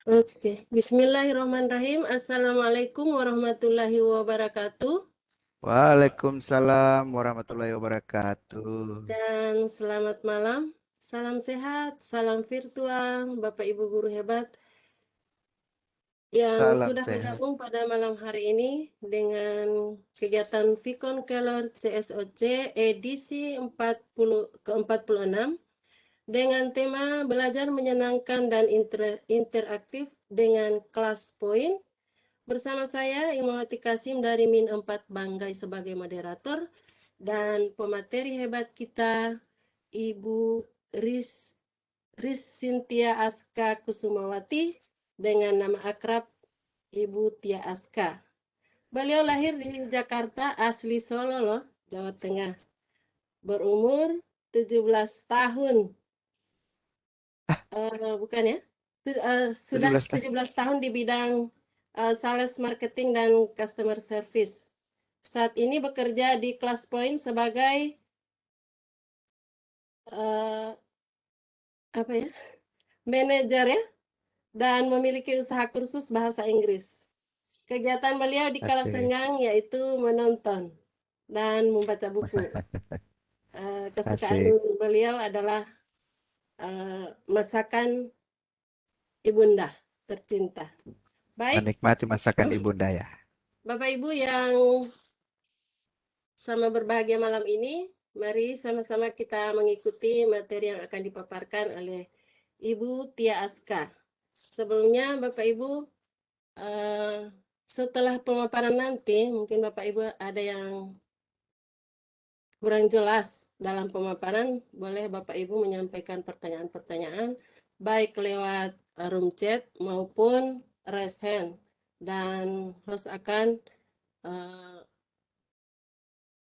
Oke, Bismillahirrahmanirrahim. Assalamualaikum warahmatullahi wabarakatuh. Waalaikumsalam warahmatullahi wabarakatuh. Dan selamat malam. Salam sehat, salam virtual, Bapak Ibu guru hebat yang Salam sudah sehat. bergabung pada malam hari ini dengan kegiatan Vicon Keller CSOC edisi 40 ke-46 dengan tema belajar menyenangkan dan interaktif dengan kelas poin. Bersama saya Ilmuwati Kasim dari Min 4 Banggai sebagai moderator dan pemateri hebat kita Ibu Riz Sintia Aska Kusumawati dengan nama akrab Ibu Tia Aska. Beliau lahir di Jakarta, asli Solo loh, Jawa Tengah. Berumur 17 tahun. Bukan ya? Sudah 17 tahun. 17 tahun di bidang sales marketing dan customer service. Saat ini bekerja di Kelas Point sebagai uh, apa ya? Manajer ya, dan memiliki usaha kursus bahasa Inggris. Kegiatan beliau di kala Asik. senggang yaitu menonton dan membaca buku. Kesukaan Asik. beliau adalah masakan ibunda tercinta. Baik, Menikmati masakan ibunda ya. Bapak Ibu yang sama berbahagia malam ini, mari sama-sama kita mengikuti materi yang akan dipaparkan oleh Ibu Tia Aska. Sebelumnya Bapak Ibu, setelah pemaparan nanti, mungkin Bapak Ibu ada yang kurang jelas dalam pemaparan, boleh Bapak Ibu menyampaikan pertanyaan-pertanyaan, baik lewat room chat maupun raise hand. Dan host akan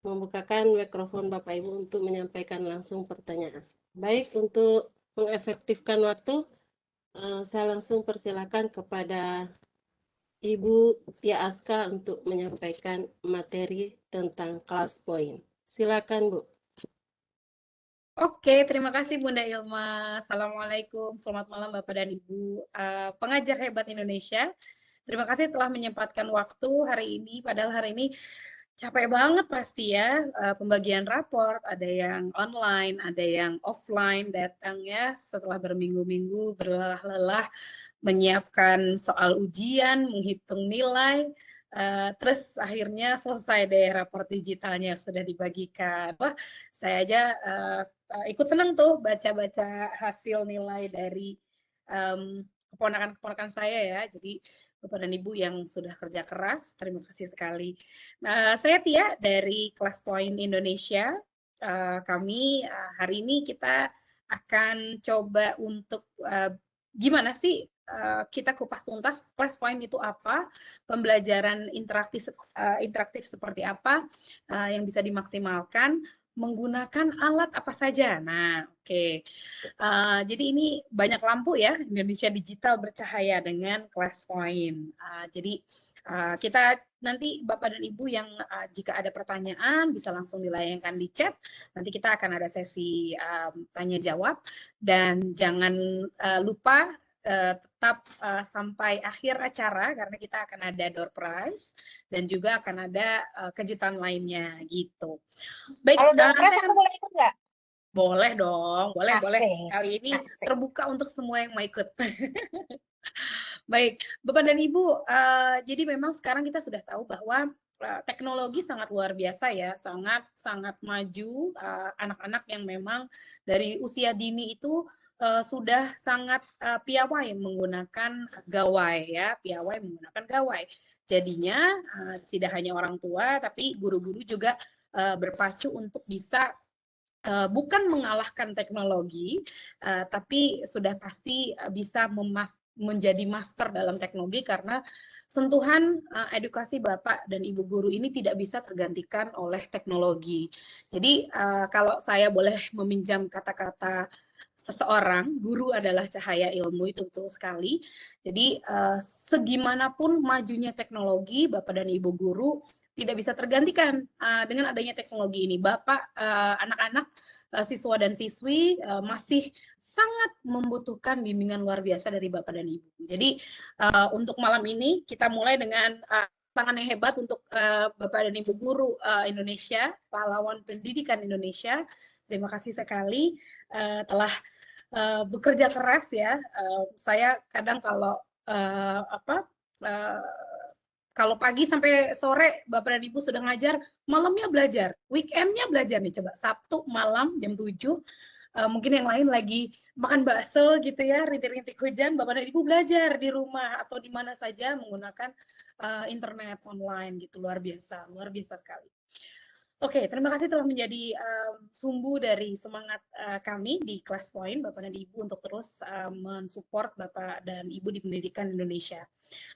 membukakan mikrofon Bapak Ibu untuk menyampaikan langsung pertanyaan. Baik, untuk mengefektifkan waktu, saya langsung persilakan kepada Ibu Tia Aska untuk menyampaikan materi tentang kelas poin. Silakan, Bu. Oke, terima kasih Bunda Ilma. Assalamualaikum, selamat malam Bapak dan Ibu pengajar hebat Indonesia. Terima kasih telah menyempatkan waktu hari ini, padahal hari ini capek banget pasti ya, pembagian raport, ada yang online, ada yang offline datang ya, setelah berminggu-minggu berlelah-lelah menyiapkan soal ujian, menghitung nilai, terus akhirnya selesai deh raport digitalnya yang sudah dibagikan. Wah, saya aja ikut senang tuh baca-baca hasil nilai dari keponakan-keponakan saya ya. Jadi Bapak dan Ibu yang sudah kerja keras, terima kasih sekali. Nah, saya Tia dari Kelas Point Indonesia. Kami hari ini kita akan coba untuk gimana sih kita kupas tuntas Kelas Point itu apa, pembelajaran interaktif seperti apa yang bisa dimaksimalkan, menggunakan alat apa saja. Nah, oke. Jadi ini banyak lampu ya, Indonesia Digital Bercahaya dengan Kelas Point. Jadi kita nanti Bapak dan Ibu yang jika ada pertanyaan bisa langsung dilayangkan di chat. Nanti kita akan ada sesi tanya jawab dan jangan lupa tetap sampai akhir acara karena kita akan ada door prize dan juga akan ada kejutan lainnya gitu. Baik, kalau door prize aku boleh ikut nggak? Boleh dong, boleh. Asik. Kali ini Asik. terbuka untuk semua yang mau ikut. Baik, Bapak dan Ibu, jadi memang sekarang kita sudah tahu bahwa teknologi sangat luar biasa ya, sangat maju. Anak-anak yang memang dari usia dini itu sudah sangat piawai menggunakan gawai ya, piawai menggunakan gawai. Jadinya tidak hanya orang tua, tapi guru-guru juga berpacu untuk bisa bukan mengalahkan teknologi, tapi sudah pasti bisa menjadi master dalam teknologi karena sentuhan edukasi Bapak dan Ibu guru ini tidak bisa tergantikan oleh teknologi. Jadi kalau saya boleh meminjam kata-kata seseorang, guru adalah cahaya ilmu, itu betul sekali. Jadi segimanapun majunya teknologi, Bapak dan Ibu guru tidak bisa tergantikan dengan adanya teknologi ini. Bapak, anak-anak, siswa dan siswi masih sangat membutuhkan bimbingan luar biasa dari Bapak dan Ibu. Jadi untuk malam ini kita mulai dengan tangan yang hebat untuk Bapak dan Ibu guru Indonesia, pahlawan pendidikan Indonesia. Terima kasih sekali telah bekerja keras ya. Saya kadang kalau kalau pagi sampai sore Bapak dan Ibu sudah ngajar, malamnya belajar, weekendnya belajar nih, coba Sabtu malam jam 7, mungkin yang lain lagi makan bakso gitu ya, rintik-rintik hujan, Bapak dan Ibu belajar di rumah atau di mana saja menggunakan internet online gitu, luar biasa sekali. Oke, terima kasih telah menjadi sumbu dari semangat kami di Class Point, Bapak dan Ibu, untuk terus mensupport Bapak dan Ibu di pendidikan Indonesia.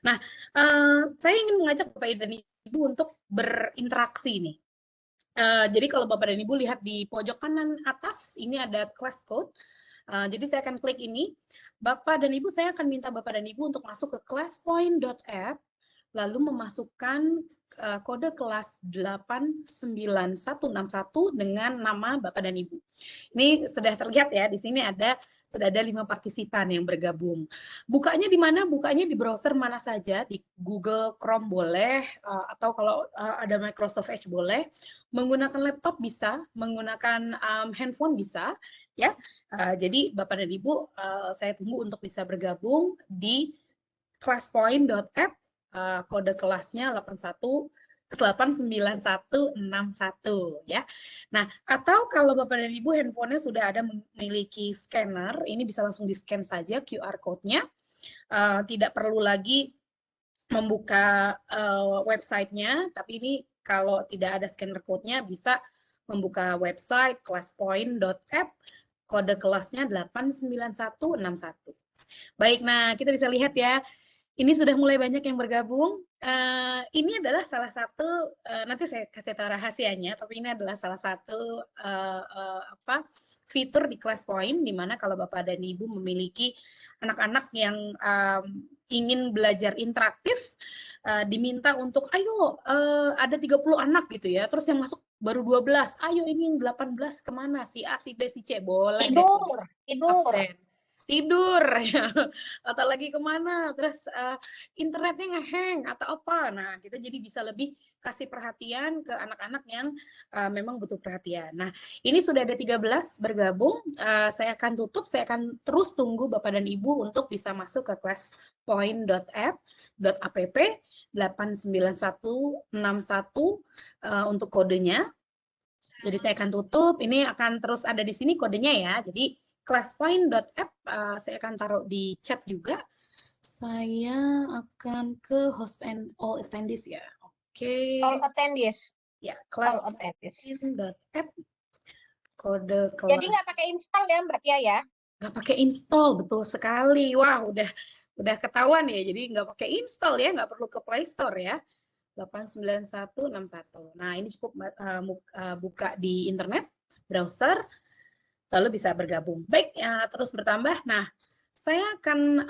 Nah, saya ingin mengajak Bapak dan Ibu untuk berinteraksi nih. Jadi kalau Bapak dan Ibu lihat di pojok kanan atas, ini ada class code. Jadi saya akan klik ini. Bapak dan Ibu, saya akan minta Bapak dan Ibu untuk masuk ke classpoint.app, lalu memasukkan kode kelas 89161 dengan nama Bapak dan Ibu. Ini sudah terlihat ya, di sini sudah ada 5 partisipan yang bergabung. Bukanya di mana? Bukanya di browser mana saja, di Google Chrome boleh, atau kalau ada Microsoft Edge boleh, menggunakan laptop bisa, menggunakan handphone bisa, ya. Jadi Bapak dan Ibu, saya tunggu untuk bisa bergabung di classpoint.app. Kode kelasnya 89161 ya. Nah, atau kalau Bapak dan Ibu handphonenya sudah ada memiliki scanner, ini bisa langsung di-scan saja QR code-nya. Tidak perlu lagi membuka websitenya, tapi ini kalau tidak ada scanner code-nya bisa membuka website classpoint.app, kode kelasnya 89161. Baik, nah kita bisa lihat ya, ini sudah mulai banyak yang bergabung. Ini adalah salah satu, nanti saya kasih tahu rahasianya, tapi ini adalah salah satu fitur di ClassPoint, di mana kalau Bapak dan Ibu memiliki anak-anak yang ingin belajar interaktif, diminta untuk, ayo ada 30 anak gitu ya, terus yang masuk baru 12, ayo ini yang 18 kemana, si A, si B, si C, boleh tidur ya, atau lagi kemana, terus internetnya ngeheng atau apa. Nah, kita jadi bisa lebih kasih perhatian ke anak-anak yang memang butuh perhatian. Nah, ini sudah ada 13 bergabung. Saya akan tutup, saya akan terus tunggu Bapak dan Ibu untuk bisa masuk ke classpoint.app 89161 untuk kodenya. Jadi saya akan tutup, ini akan terus ada di sini kodenya ya. Jadi classpoint.app, saya akan taruh di chat juga. Saya akan ke host and all attendees ya. Oke. All attendees. Ya, classpoint.app. Kode kelas. Jadi nggak pakai install ya Mbak Tia ya? Nggak pakai install, betul sekali. Wah, udah ketahuan ya. Jadi nggak pakai install ya, nggak perlu ke Play Store ya. 89161. Nah, ini cukup buka di internet, browser, lalu bisa bergabung. Baik, terus bertambah. Nah, saya akan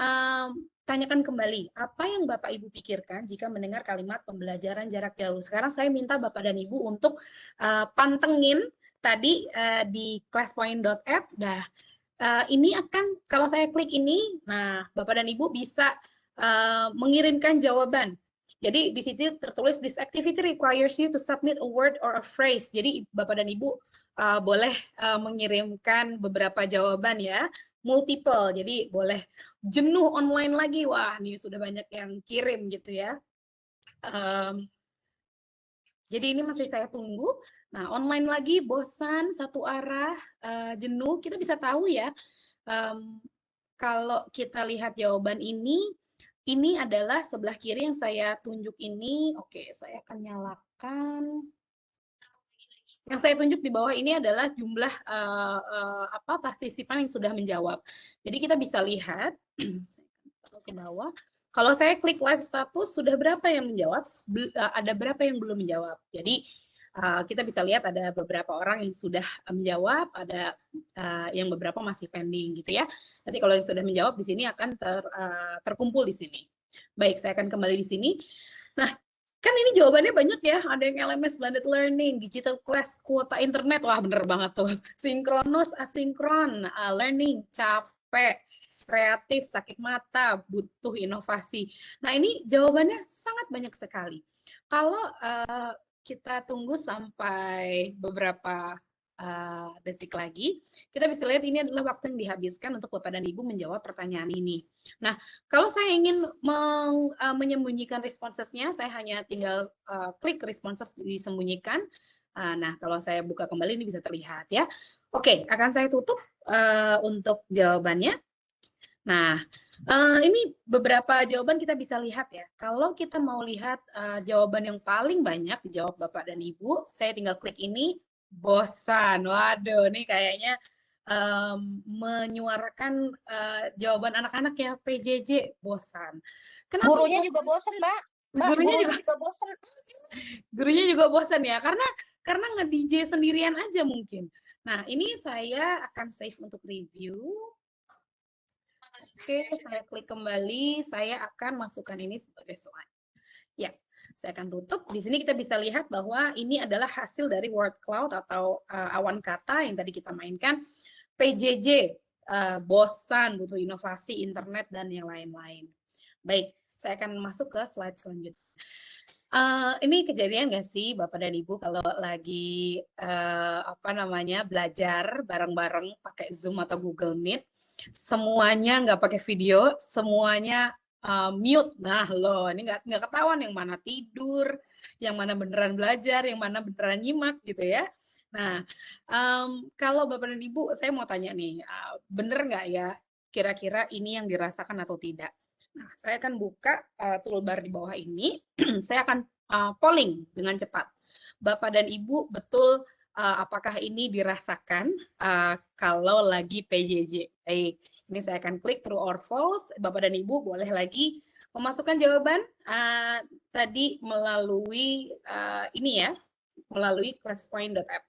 tanyakan kembali, apa yang Bapak Ibu pikirkan jika mendengar kalimat pembelajaran jarak jauh? Sekarang saya minta Bapak dan Ibu untuk pantengin tadi di classpoint.app. Nah, ini akan, kalau saya klik ini, nah Bapak dan Ibu bisa mengirimkan jawaban. Jadi di situ tertulis, this activity requires you to submit a word or a phrase. Jadi Bapak dan Ibu boleh mengirimkan beberapa jawaban ya, multiple. Jadi boleh jenuh online lagi, wah ini sudah banyak yang kirim gitu ya. Jadi ini masih saya tunggu. Nah, online lagi, bosan, satu arah, jenuh, kita bisa tahu ya. Kalau kita lihat jawaban ini adalah sebelah kiri yang saya tunjuk ini. Oke, saya akan nyalakan. Yang saya tunjuk di bawah ini adalah jumlah partisipan yang sudah menjawab. Jadi kita bisa lihat ke bawah. Kalau saya klik live status, sudah berapa yang menjawab? Ada berapa yang belum menjawab? Jadi kita bisa lihat ada beberapa orang yang sudah menjawab, ada yang beberapa masih pending gitu ya. Nanti kalau yang sudah menjawab di sini akan terkumpul di sini. Baik, saya akan kembali di sini. Nah, Kan ini jawabannya banyak ya, ada yang LMS, blended learning, digital class, kuota internet, wah bener banget tuh. Sinkronus, asinkron, learning, capek, kreatif, sakit mata, butuh inovasi. Nah ini jawabannya sangat banyak sekali. Kalau kita tunggu sampai beberapa detik lagi, kita bisa lihat ini adalah waktu yang dihabiskan untuk Bapak dan Ibu menjawab pertanyaan ini. Nah, kalau saya ingin menyembunyikan responsesnya, saya hanya tinggal klik responses disembunyikan. Nah, kalau saya buka kembali ini bisa terlihat ya. Oke, akan saya tutup untuk jawabannya. Nah, ini beberapa jawaban kita bisa lihat ya. Kalau kita mau lihat jawaban yang paling banyak dijawab Bapak dan Ibu, saya tinggal klik ini, bosan. Waduh, ini kayaknya menyuarakan jawaban anak-anak ya, PJJ, bosan. Kenapa Gurunya bosan? juga bosan, Mbak. Gurunya juga bosan. Gurunya juga bosan ya, karena nge-DJ sendirian aja mungkin. Nah, ini saya akan save untuk review. Oke, saya klik kembali, saya akan masukkan ini sebagai slide. Ya, saya akan tutup. Di sini kita bisa lihat bahwa ini adalah hasil dari word cloud atau awan kata yang tadi kita mainkan. PJJ, bosan, butuh inovasi, internet, dan yang lain-lain. Baik, saya akan masuk ke slide selanjutnya. Ini kejadian nggak sih Bapak dan Ibu kalau lagi belajar bareng-bareng pakai Zoom atau Google Meet, semuanya nggak pakai video, semuanya mute. Nah loh, ini nggak ketahuan yang mana tidur, yang mana beneran belajar, yang mana beneran nyimak gitu ya. Nah, kalau Bapak dan Ibu, saya mau tanya nih, bener nggak ya kira-kira ini yang dirasakan atau tidak? Nah, saya akan buka toolbar di bawah ini, saya akan polling dengan cepat. Bapak dan Ibu, betul apakah ini dirasakan kalau lagi PJJ? Baik, ini saya akan klik true or false. Bapak dan Ibu boleh lagi memasukkan jawaban tadi melalui ini ya, melalui classpoint.app.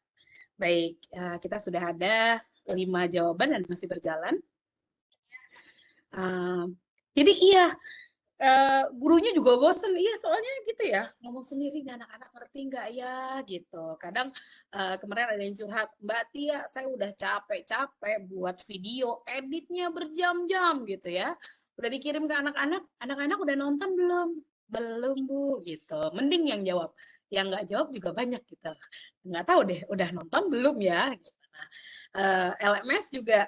Baik, kita sudah ada 5 jawaban dan masih berjalan. Jadi iya, gurunya juga bosen, iya soalnya gitu ya, ngomong sendiri nih anak-anak ngerti nggak ya gitu. Kadang kemarin ada yang curhat, Mbak Tia saya udah capek-capek buat video, editnya berjam-jam gitu ya. Udah dikirim ke anak-anak, anak-anak udah nonton belum? Belum Bu, gitu. Mending yang jawab, yang nggak jawab juga banyak gitu. Nggak tahu deh, udah nonton belum ya? Gitu. Nah, LMS juga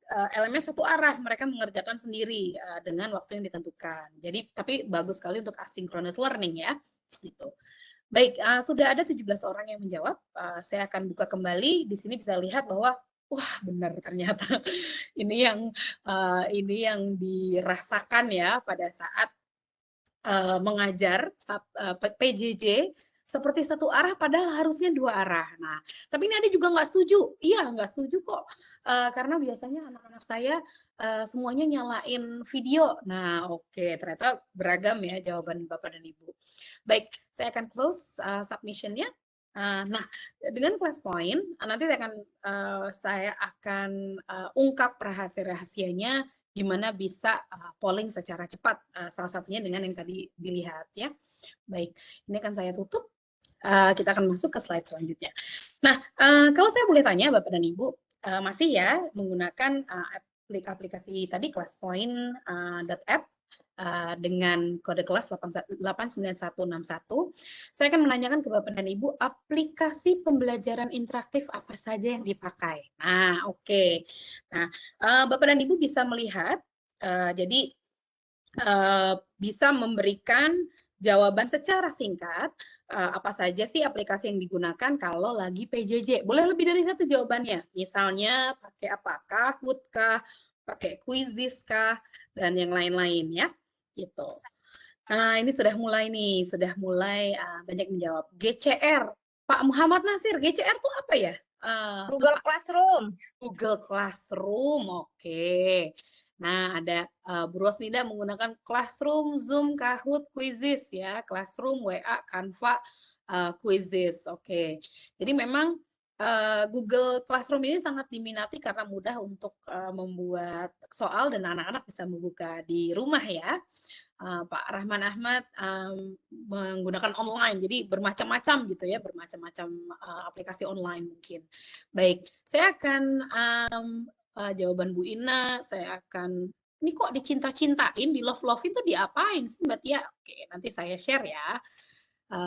LMS satu arah, mereka mengerjakan sendiri dengan waktu yang ditentukan. Jadi, tapi bagus sekali untuk asynchronous learning ya. Gitu. Baik, sudah ada 17 orang yang menjawab. Saya akan buka kembali. Di sini bisa lihat bahwa, wah benar ternyata ini yang dirasakan ya pada saat mengajar PJJ. Seperti satu arah padahal harusnya 2 arah. Nah, tapi ini ada juga nggak setuju. Iya, nggak setuju kok. Karena biasanya anak-anak saya semuanya nyalain video. Nah, oke, ternyata beragam ya jawaban Bapak dan Ibu. Baik, saya akan close submission-nya. Nah, dengan ClassPoint, nanti saya akan ungkap rahasia-rahasianya gimana bisa polling secara cepat, salah satunya dengan yang tadi dilihat ya. Baik, ini akan saya tutup. Kita akan masuk ke slide selanjutnya. Nah, kalau saya boleh tanya Bapak dan Ibu, masih ya menggunakan aplikasi tadi classpoint.app dengan kode kelas 89161. Saya akan menanyakan ke Bapak dan Ibu, aplikasi pembelajaran interaktif apa saja yang dipakai? Nah, oke. Nah, Bapak dan Ibu bisa melihat, jadi bisa memberikan jawaban secara singkat, apa saja sih aplikasi yang digunakan kalau lagi PJJ. Boleh lebih dari satu jawabannya. Misalnya pakai apa? Kahoot kah? Pakai Quizizz kah? Dan yang lain-lain ya. Gitu. Nah, ini sudah mulai nih, banyak menjawab. GCR. Pak Muhammad Nasir, GCR itu apa ya? Google Classroom. Google Classroom, oke. Nah, ada Bu Rosnida menggunakan Classroom, Zoom, Kahoot, Quizizz ya, Classroom, WA, Canva, Quizizz. Oke. Jadi memang Google Classroom ini sangat diminati karena mudah untuk membuat soal dan anak-anak bisa membuka di rumah ya. Pak Rahman Ahmad menggunakan online, jadi bermacam-macam gitu ya, bermacam-macam aplikasi online mungkin. Baik, saya akan jawaban Bu Ina, saya akan ini kok dicinta-cintain, di love-love itu diapain sih Mbak Tia? Oke, nanti saya share ya.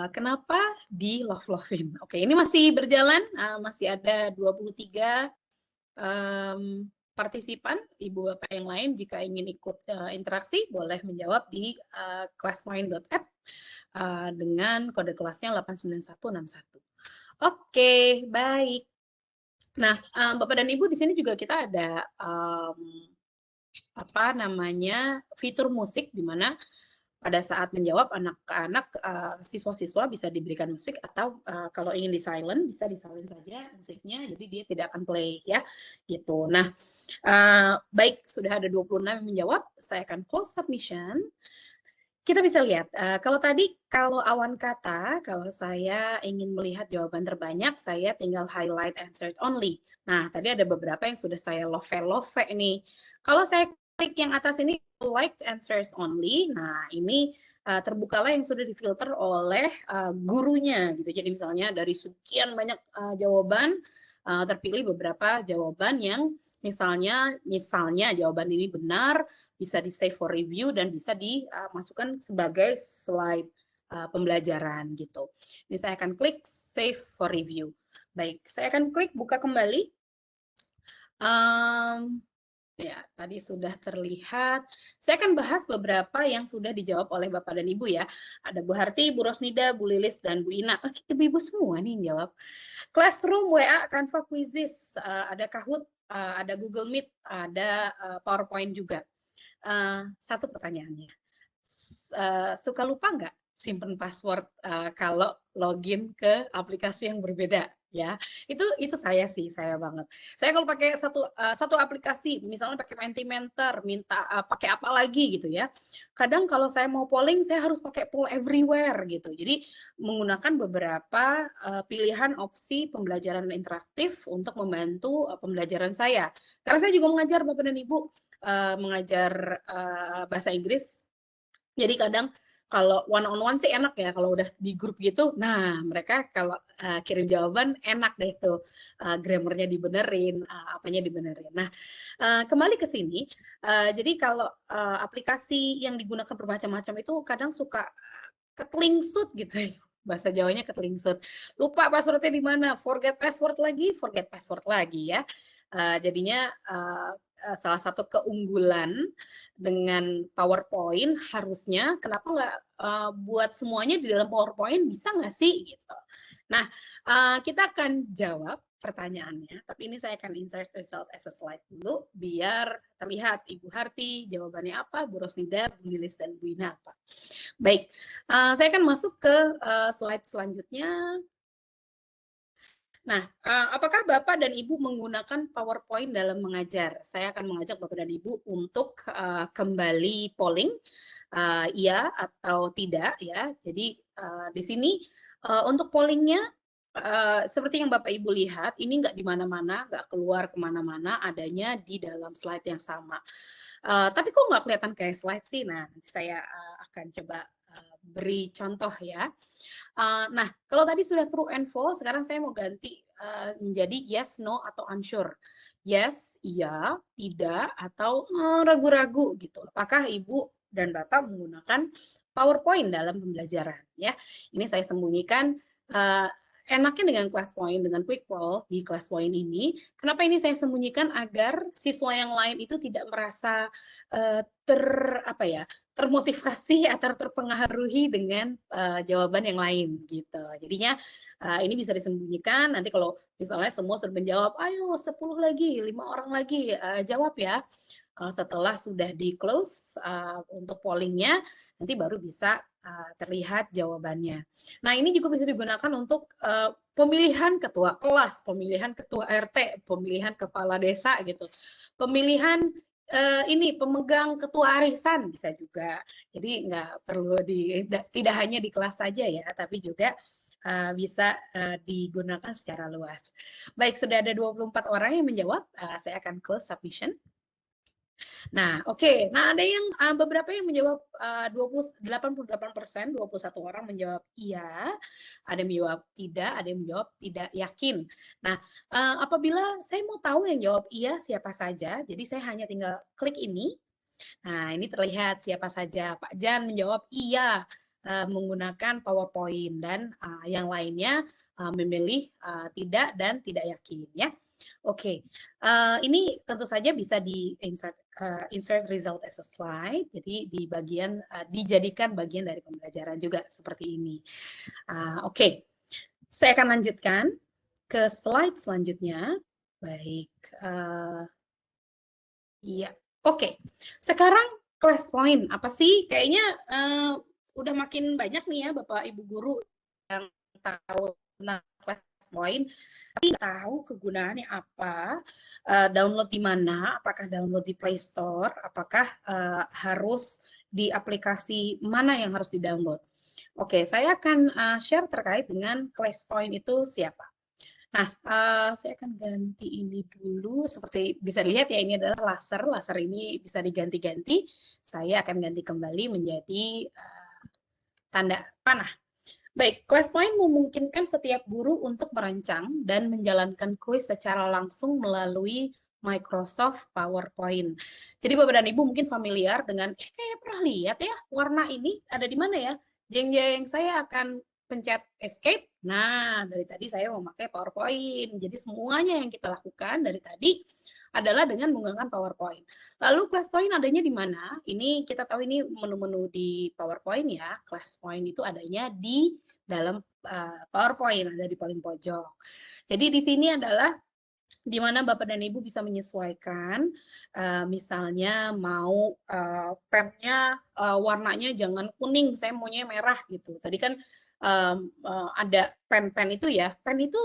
Kenapa di love-lovein? Oke, ini masih berjalan, masih ada 23 partisipan, Ibu Bapak yang lain jika ingin ikut interaksi boleh menjawab di classpoint.app dengan kode kelasnya 89161. Oke, baik. Nah, Bapak dan Ibu di sini juga kita ada fitur musik di mana pada saat menjawab anak-anak siswa-siswa bisa diberikan musik atau kalau ingin di silent bisa di silent saja musiknya, jadi dia tidak akan play ya gitu. Nah, baik, sudah ada 26 yang menjawab, saya akan close submission. Kita bisa lihat, kalau awan kata, kalau saya ingin melihat jawaban terbanyak, saya tinggal highlight answered only. Nah, tadi ada beberapa yang sudah saya love nih. Kalau saya klik yang atas ini, liked answers only, nah ini terbukalah yang sudah difilter oleh gurunya gitu. Jadi misalnya dari sekian banyak jawaban, terpilih beberapa jawaban yang misalnya jawaban ini benar, bisa di save for review dan bisa dimasukkan sebagai slide pembelajaran gitu. Ini saya akan klik save for review. Baik, saya akan klik buka kembali. Ya, tadi sudah terlihat. Saya akan bahas beberapa yang sudah dijawab oleh Bapak dan Ibu ya. Ada Bu Harti, Bu Rosnida, Bu Lilis, dan Bu Ina. Ibu-ibu semua nih yang jawab. Classroom, WA, Canva, Quizzes, ada Kahoot, ada Google Meet, ada PowerPoint juga. Satu pertanyaannya, suka lupa nggak simpen password kalau login ke aplikasi yang berbeda ya? Itu saya banget. Saya kalau pakai satu aplikasi, misalnya pakai Mentimeter, minta pakai apa lagi gitu ya. Kadang kalau saya mau polling, saya harus pakai poll everywhere gitu. Jadi menggunakan beberapa pilihan opsi pembelajaran interaktif untuk membantu pembelajaran saya. Karena saya juga mengajar Bapak dan Ibu, mengajar bahasa Inggris. Jadi kadang kalau one on one sih enak ya, kalau udah di grup gitu, nah mereka kalau kirim jawaban enak deh tuh, grammarnya dibenerin, apanya dibenerin. Nah, kembali ke sini, jadi kalau aplikasi yang digunakan bermacam-macam itu kadang suka ketelingsut gitu ya. Bahasa Jawanya ketelingsut. Lupa passwordnya di mana, forget password lagi ya. Jadinya salah satu keunggulan dengan PowerPoint harusnya kenapa nggak buat semuanya di dalam PowerPoint, bisa nggak sih gitu. Nah, kita akan jawab pertanyaannya, tapi ini saya akan insert result as a slide dulu biar terlihat Ibu Harti jawabannya apa, Bu Rosnida, Bu Lilis, dan Bu Ina apa. Baik, saya akan masuk ke slide selanjutnya. Nah, apakah Bapak dan Ibu menggunakan PowerPoint dalam mengajar? Saya akan mengajak Bapak dan Ibu untuk kembali polling, iya atau tidak ya. Jadi di sini untuk pollingnya, seperti yang Bapak Ibu lihat, ini nggak di mana-mana, nggak keluar kemana-mana, adanya di dalam slide yang sama. Tapi kok nggak kelihatan kayak slide sih? Nah, nanti saya akan coba beri contoh ya. Nah, kalau tadi sudah true and false, sekarang saya mau ganti menjadi yes, no, atau unsure. Yes, iya, tidak, atau ragu-ragu gitu. Apakah Ibu dan Bapak menggunakan PowerPoint dalam pembelajaran? Ya, ini saya sembunyikan. Enaknya dengan ClassPoint, dengan Quick Poll di ClassPoint ini, kenapa ini saya sembunyikan agar siswa yang lain itu tidak merasa termotivasi atau terpengaruhi dengan jawaban yang lain gitu. Jadinya ini bisa disembunyikan. Nanti kalau misalnya semua sudah menjawab, ayo 10 lagi, 5 orang lagi jawab ya. Setelah sudah di close untuk pollingnya, nanti baru bisa terlihat jawabannya. Nah, ini juga bisa digunakan untuk pemilihan ketua kelas, pemilihan ketua RT, pemilihan kepala desa gitu, pemilihan ini pemegang ketua arisan bisa juga. Jadi nggak perlu tidak hanya di kelas saja ya, tapi juga bisa digunakan secara luas. Baik, sudah ada 24 orang yang menjawab. Saya akan close submission. Nah, oke. Nah, ada yang beberapa yang menjawab 88%, 21 orang menjawab iya, ada yang menjawab tidak, ada yang menjawab tidak yakin. Nah, apabila saya mau tahu yang jawab iya siapa saja, jadi saya hanya tinggal klik ini. Nah, ini terlihat siapa saja. Pak Jan menjawab iya menggunakan PowerPoint dan yang lainnya memilih tidak dan tidak yakin ya. Oke, ini tentu saja bisa di insert result as a slide, jadi di bagian dijadikan bagian dari pembelajaran juga seperti ini. Oke, saya akan lanjutkan ke slide selanjutnya. Baik, iya. Oke, sekarang class point apa sih? Kayaknya udah makin banyak nih ya Bapak Ibu guru yang tahu tentang class point, tapi tahu kegunaannya apa, download di mana, apakah download di Play Store, apakah harus di aplikasi mana yang harus di-download. Oke, saya akan share terkait dengan class point itu siapa. Nah, saya akan ganti ini dulu. Seperti bisa dilihat ya, ini adalah laser. Laser ini bisa diganti-ganti. Saya akan ganti kembali menjadi tanda panah. Baik, class point memungkinkan setiap guru untuk merancang dan menjalankan kuis secara langsung melalui Microsoft PowerPoint. Jadi Bapak dan Ibu mungkin familiar dengan, kayak pernah lihat ya, warna ini ada di mana ya? Jeng-jeng, saya akan pencet escape. Nah, dari tadi saya memakai PowerPoint. Jadi semuanya yang kita lakukan dari tadi adalah dengan menggunakan PowerPoint. Lalu class point adanya di mana? Ini kita tahu ini menu-menu di PowerPoint ya. Class point itu adanya di dalam PowerPoint, ada di paling pojok. Jadi di sini adalah di mana Bapak dan Ibu bisa menyesuaikan, misalnya mau pennya warnanya jangan kuning, saya maunya merah gitu. Tadi kan ada pen itu ya, pen itu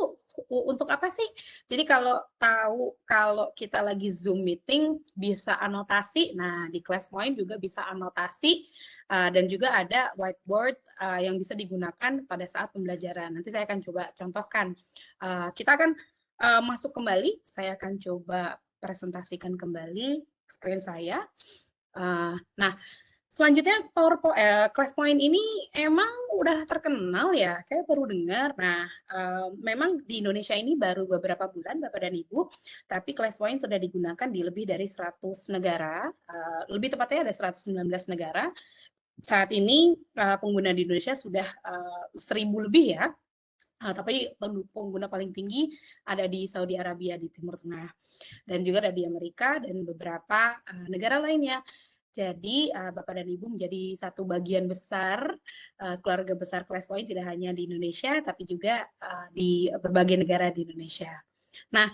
untuk apa sih? Jadi kalau tahu kalau kita lagi Zoom meeting bisa anotasi, nah di class point juga bisa anotasi dan juga ada whiteboard yang bisa digunakan pada saat pembelajaran. Nanti saya akan coba contohkan. Kita akan masuk kembali, saya akan coba presentasikan kembali screen saya. Nah, selanjutnya class point ini emang udah terkenal ya, kayak baru dengar. Nah, memang di Indonesia ini baru beberapa bulan Bapak dan Ibu, tapi class point sudah digunakan di lebih dari 100 negara, lebih tepatnya ada 119 negara. Saat ini pengguna di Indonesia sudah 1000 lebih ya. Tapi pengguna paling tinggi ada di Saudi Arabia di Timur Tengah dan juga ada di Amerika dan beberapa negara lainnya. Jadi Bapak dan Ibu menjadi satu bagian besar keluarga besar class point tidak hanya di Indonesia tapi juga di berbagai negara di Indonesia. Nah,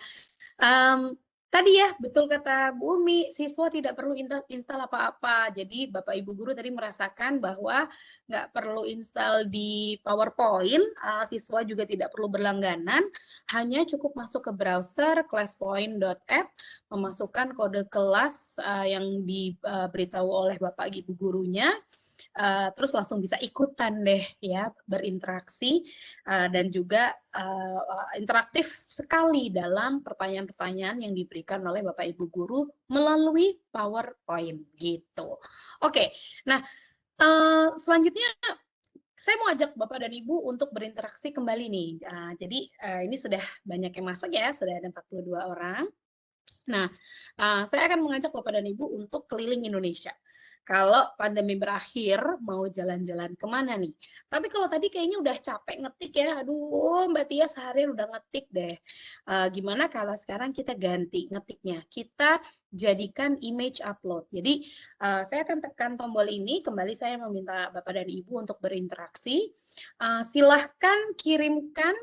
tadi ya, betul kata Bu Umi, siswa tidak perlu install apa-apa. Jadi Bapak Ibu guru tadi merasakan bahwa nggak perlu install di PowerPoint, siswa juga tidak perlu berlangganan, hanya cukup masuk ke browser classpoint.app, memasukkan kode kelas yang diberitahu oleh Bapak Ibu gurunya, terus langsung bisa ikutan deh ya, berinteraksi dan juga interaktif sekali dalam pertanyaan-pertanyaan yang diberikan oleh Bapak Ibu guru melalui PowerPoint gitu. Oke, nah selanjutnya saya mau ajak Bapak dan Ibu untuk berinteraksi kembali nih. Jadi ini sudah banyak yang masuk ya, sudah ada 42 orang. Nah, saya akan mengajak Bapak dan Ibu untuk keliling Indonesia. Kalau pandemi berakhir, mau jalan-jalan kemana nih? Tapi kalau tadi kayaknya udah capek ngetik ya, aduh Mbak Tia seharian udah ngetik deh. Gimana kalau sekarang kita ganti ngetiknya? Kita jadikan image upload. Jadi saya akan tekan tombol ini, kembali saya meminta Bapak dan Ibu untuk berinteraksi. Silahkan kirimkan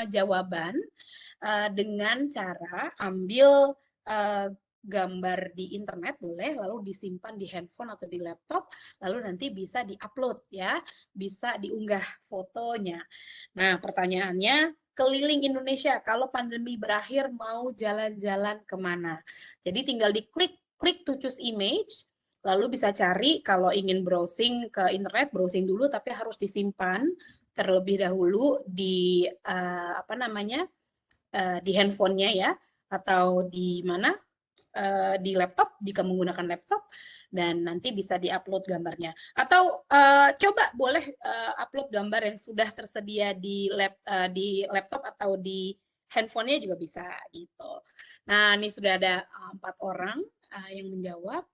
jawaban dengan cara ambil gambar di internet boleh, lalu disimpan di handphone atau di laptop, lalu nanti bisa diupload ya, bisa diunggah fotonya. Nah, pertanyaannya, keliling Indonesia, kalau pandemi berakhir mau jalan-jalan kemana? Jadi tinggal diklik, klik to choose image, lalu bisa cari kalau ingin browsing ke internet, browsing dulu tapi harus disimpan terlebih dahulu di di handphonenya ya, atau di mana di laptop jika menggunakan laptop, dan nanti bisa diupload gambarnya. Atau coba boleh upload gambar yang sudah tersedia di laptop atau di handphonenya juga bisa gitu. Nah, ini sudah ada 4 orang yang menjawab.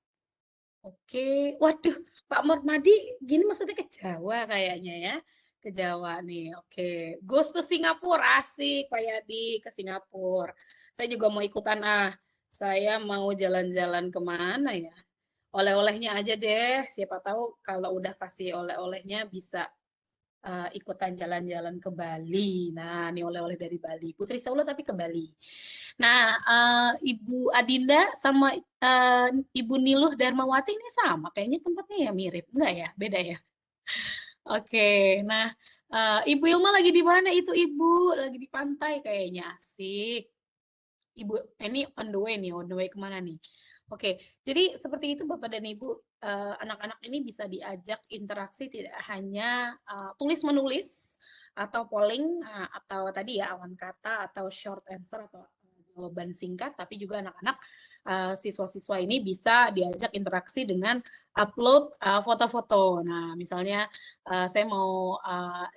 Oke, waduh, Pak Mormadi, gini maksudnya ke Jawa kayaknya ya, ke Jawa nih. Oke, goes to Singapura, asik Pak Yadi, ke Singapura. Saya juga mau ikutan saya mau jalan-jalan kemana ya? Oleh-olehnya aja deh, siapa tahu kalau udah kasih oleh-olehnya bisa ikutan jalan-jalan ke Bali. Nah, ini oleh-oleh dari Bali. Putri Saulo tapi ke Bali. Nah, Ibu Adinda sama Ibu Niluh Darmawati ini sama, kayaknya tempatnya ya mirip, enggak ya? Beda ya? Oke, nah Ibu Ilma lagi di mana itu Ibu? Lagi di pantai kayaknya, asik. Ibu, ini on the way kemana nih? Oke, jadi seperti itu Bapak dan Ibu, anak-anak ini bisa diajak interaksi tidak hanya tulis-menulis atau polling atau tadi ya awan kata atau short answer atau jawaban singkat, tapi juga anak-anak siswa-siswa ini bisa diajak interaksi dengan upload foto-foto. Nah, misalnya saya mau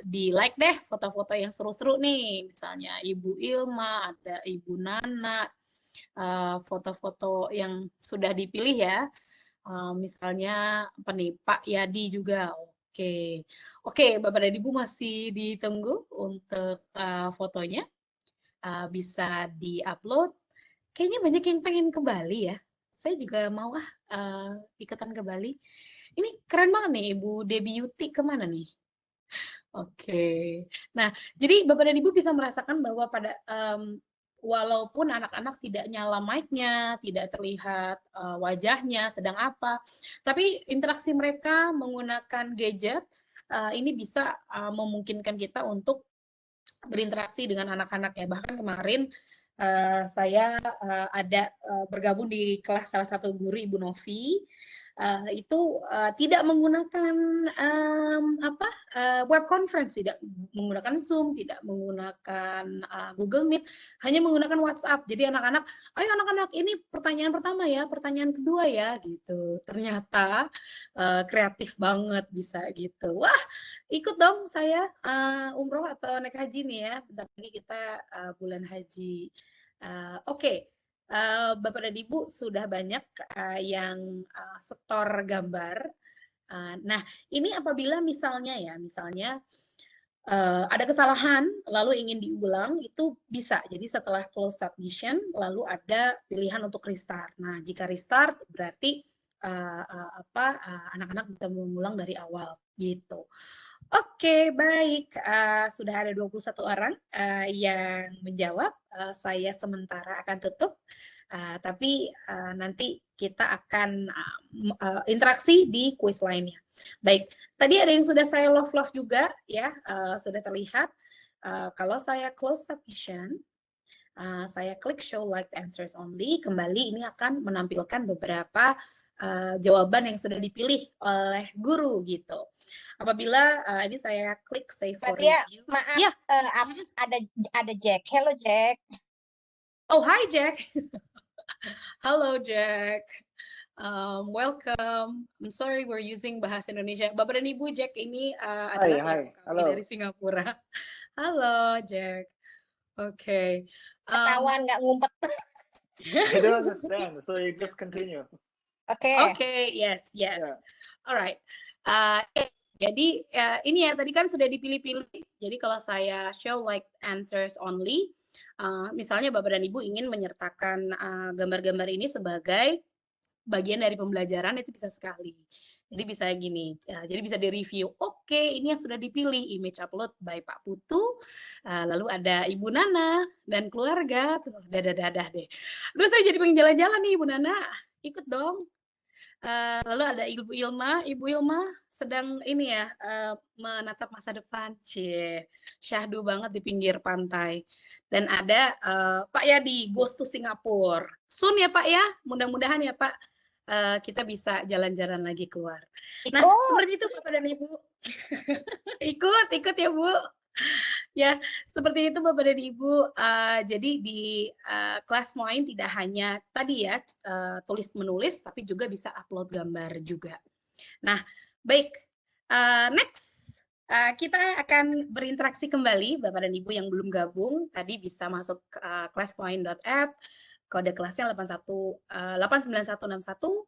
di like deh foto-foto yang seru-seru nih, misalnya Ibu Ilma, ada Ibu Nana, foto-foto yang sudah dipilih ya, misalnya apa nih, Pak Yadi juga. Oke, Bapak dan Ibu masih ditunggu untuk fotonya, bisa diupload. Kayaknya banyak yang pengen ke Bali ya. Saya juga mau ikutan ke Bali. Ini keren banget nih, Ibu Debbie Yuti kemana nih? Oke. Nah, jadi Bapak dan Ibu bisa merasakan bahwa pada walaupun anak-anak tidak nyala mic-nya, tidak terlihat wajahnya sedang apa, tapi interaksi mereka menggunakan gadget ini bisa memungkinkan kita untuk berinteraksi dengan anak-anak ya. Bahkan kemarin saya ada bergabung di kelas salah satu guru Ibu Novi. Itu tidak menggunakan web conference, tidak menggunakan Zoom, tidak menggunakan Google Meet, hanya menggunakan WhatsApp. Jadi anak-anak, ayo anak-anak, ini pertanyaan pertama ya, pertanyaan kedua ya, gitu. Ternyata kreatif banget bisa gitu. Wah, ikut dong saya umroh atau naik haji nih ya. Bentar lagi kita bulan haji. Oke. Bapak dan Ibu sudah banyak yang setor gambar. Nah, ini apabila misalnya ada kesalahan lalu ingin diulang, itu bisa. Jadi setelah close submission lalu ada pilihan untuk restart. Nah, jika restart berarti anak-anak bisa mengulang dari awal gitu. Oke, baik. Sudah ada 21 orang yang menjawab. Saya sementara akan tutup. Tapi nanti kita akan interaksi di kuis lainnya. Baik, tadi ada yang sudah saya love juga ya, sudah terlihat. Kalau saya close submission, saya klik show like answers only, kembali ini akan menampilkan beberapa jawaban yang sudah dipilih oleh guru gitu. Apabila ini saya klik save for review. Maaf, ya. ada Jack. Hello Jack. Oh, hi Jack. Halo Jack. Welcome. I'm sorry we're using bahasa Indonesia. Bapak dan Ibu, Jack ini adalah kami dari Singapura. Halo Jack. Oke. Ketahuan nggak ngumpet. I don't understand, so you just continue. Okay, yes. Yeah. Alright. Jadi ini ya tadi kan sudah dipilih-pilih. Jadi kalau saya show like answers only, misalnya Bapak dan Ibu ingin menyertakan gambar-gambar ini sebagai bagian dari pembelajaran, itu bisa sekali. Jadi bisa gini, jadi bisa di-review. Oke, ini yang sudah dipilih, image upload by Pak Putu, lalu ada Ibu Nana dan keluarga, tuh dadah deh. Aduh, saya jadi pengen jalan-jalan nih Ibu Nana, ikut dong. Lalu ada Ibu Ilma sedang ini ya, menatap masa depan, syahdu banget di pinggir pantai. Dan ada Pak Yadi, goes to Singapura. Soon ya Pak ya, mudah-mudahan ya Pak. kita bisa jalan-jalan lagi keluar. Nah, Ikut. seperti itu Bapak dan Ibu. Ikut ya Bu. Ya, seperti itu Bapak dan Ibu. Jadi di kelas Moin tidak hanya tadi ya tulis menulis, tapi juga bisa upload gambar juga. Nah, baik. Next, kita akan berinteraksi kembali Bapak dan Ibu yang belum gabung. Tadi bisa masuk ke classpoint.app, kode kelasnya 89161,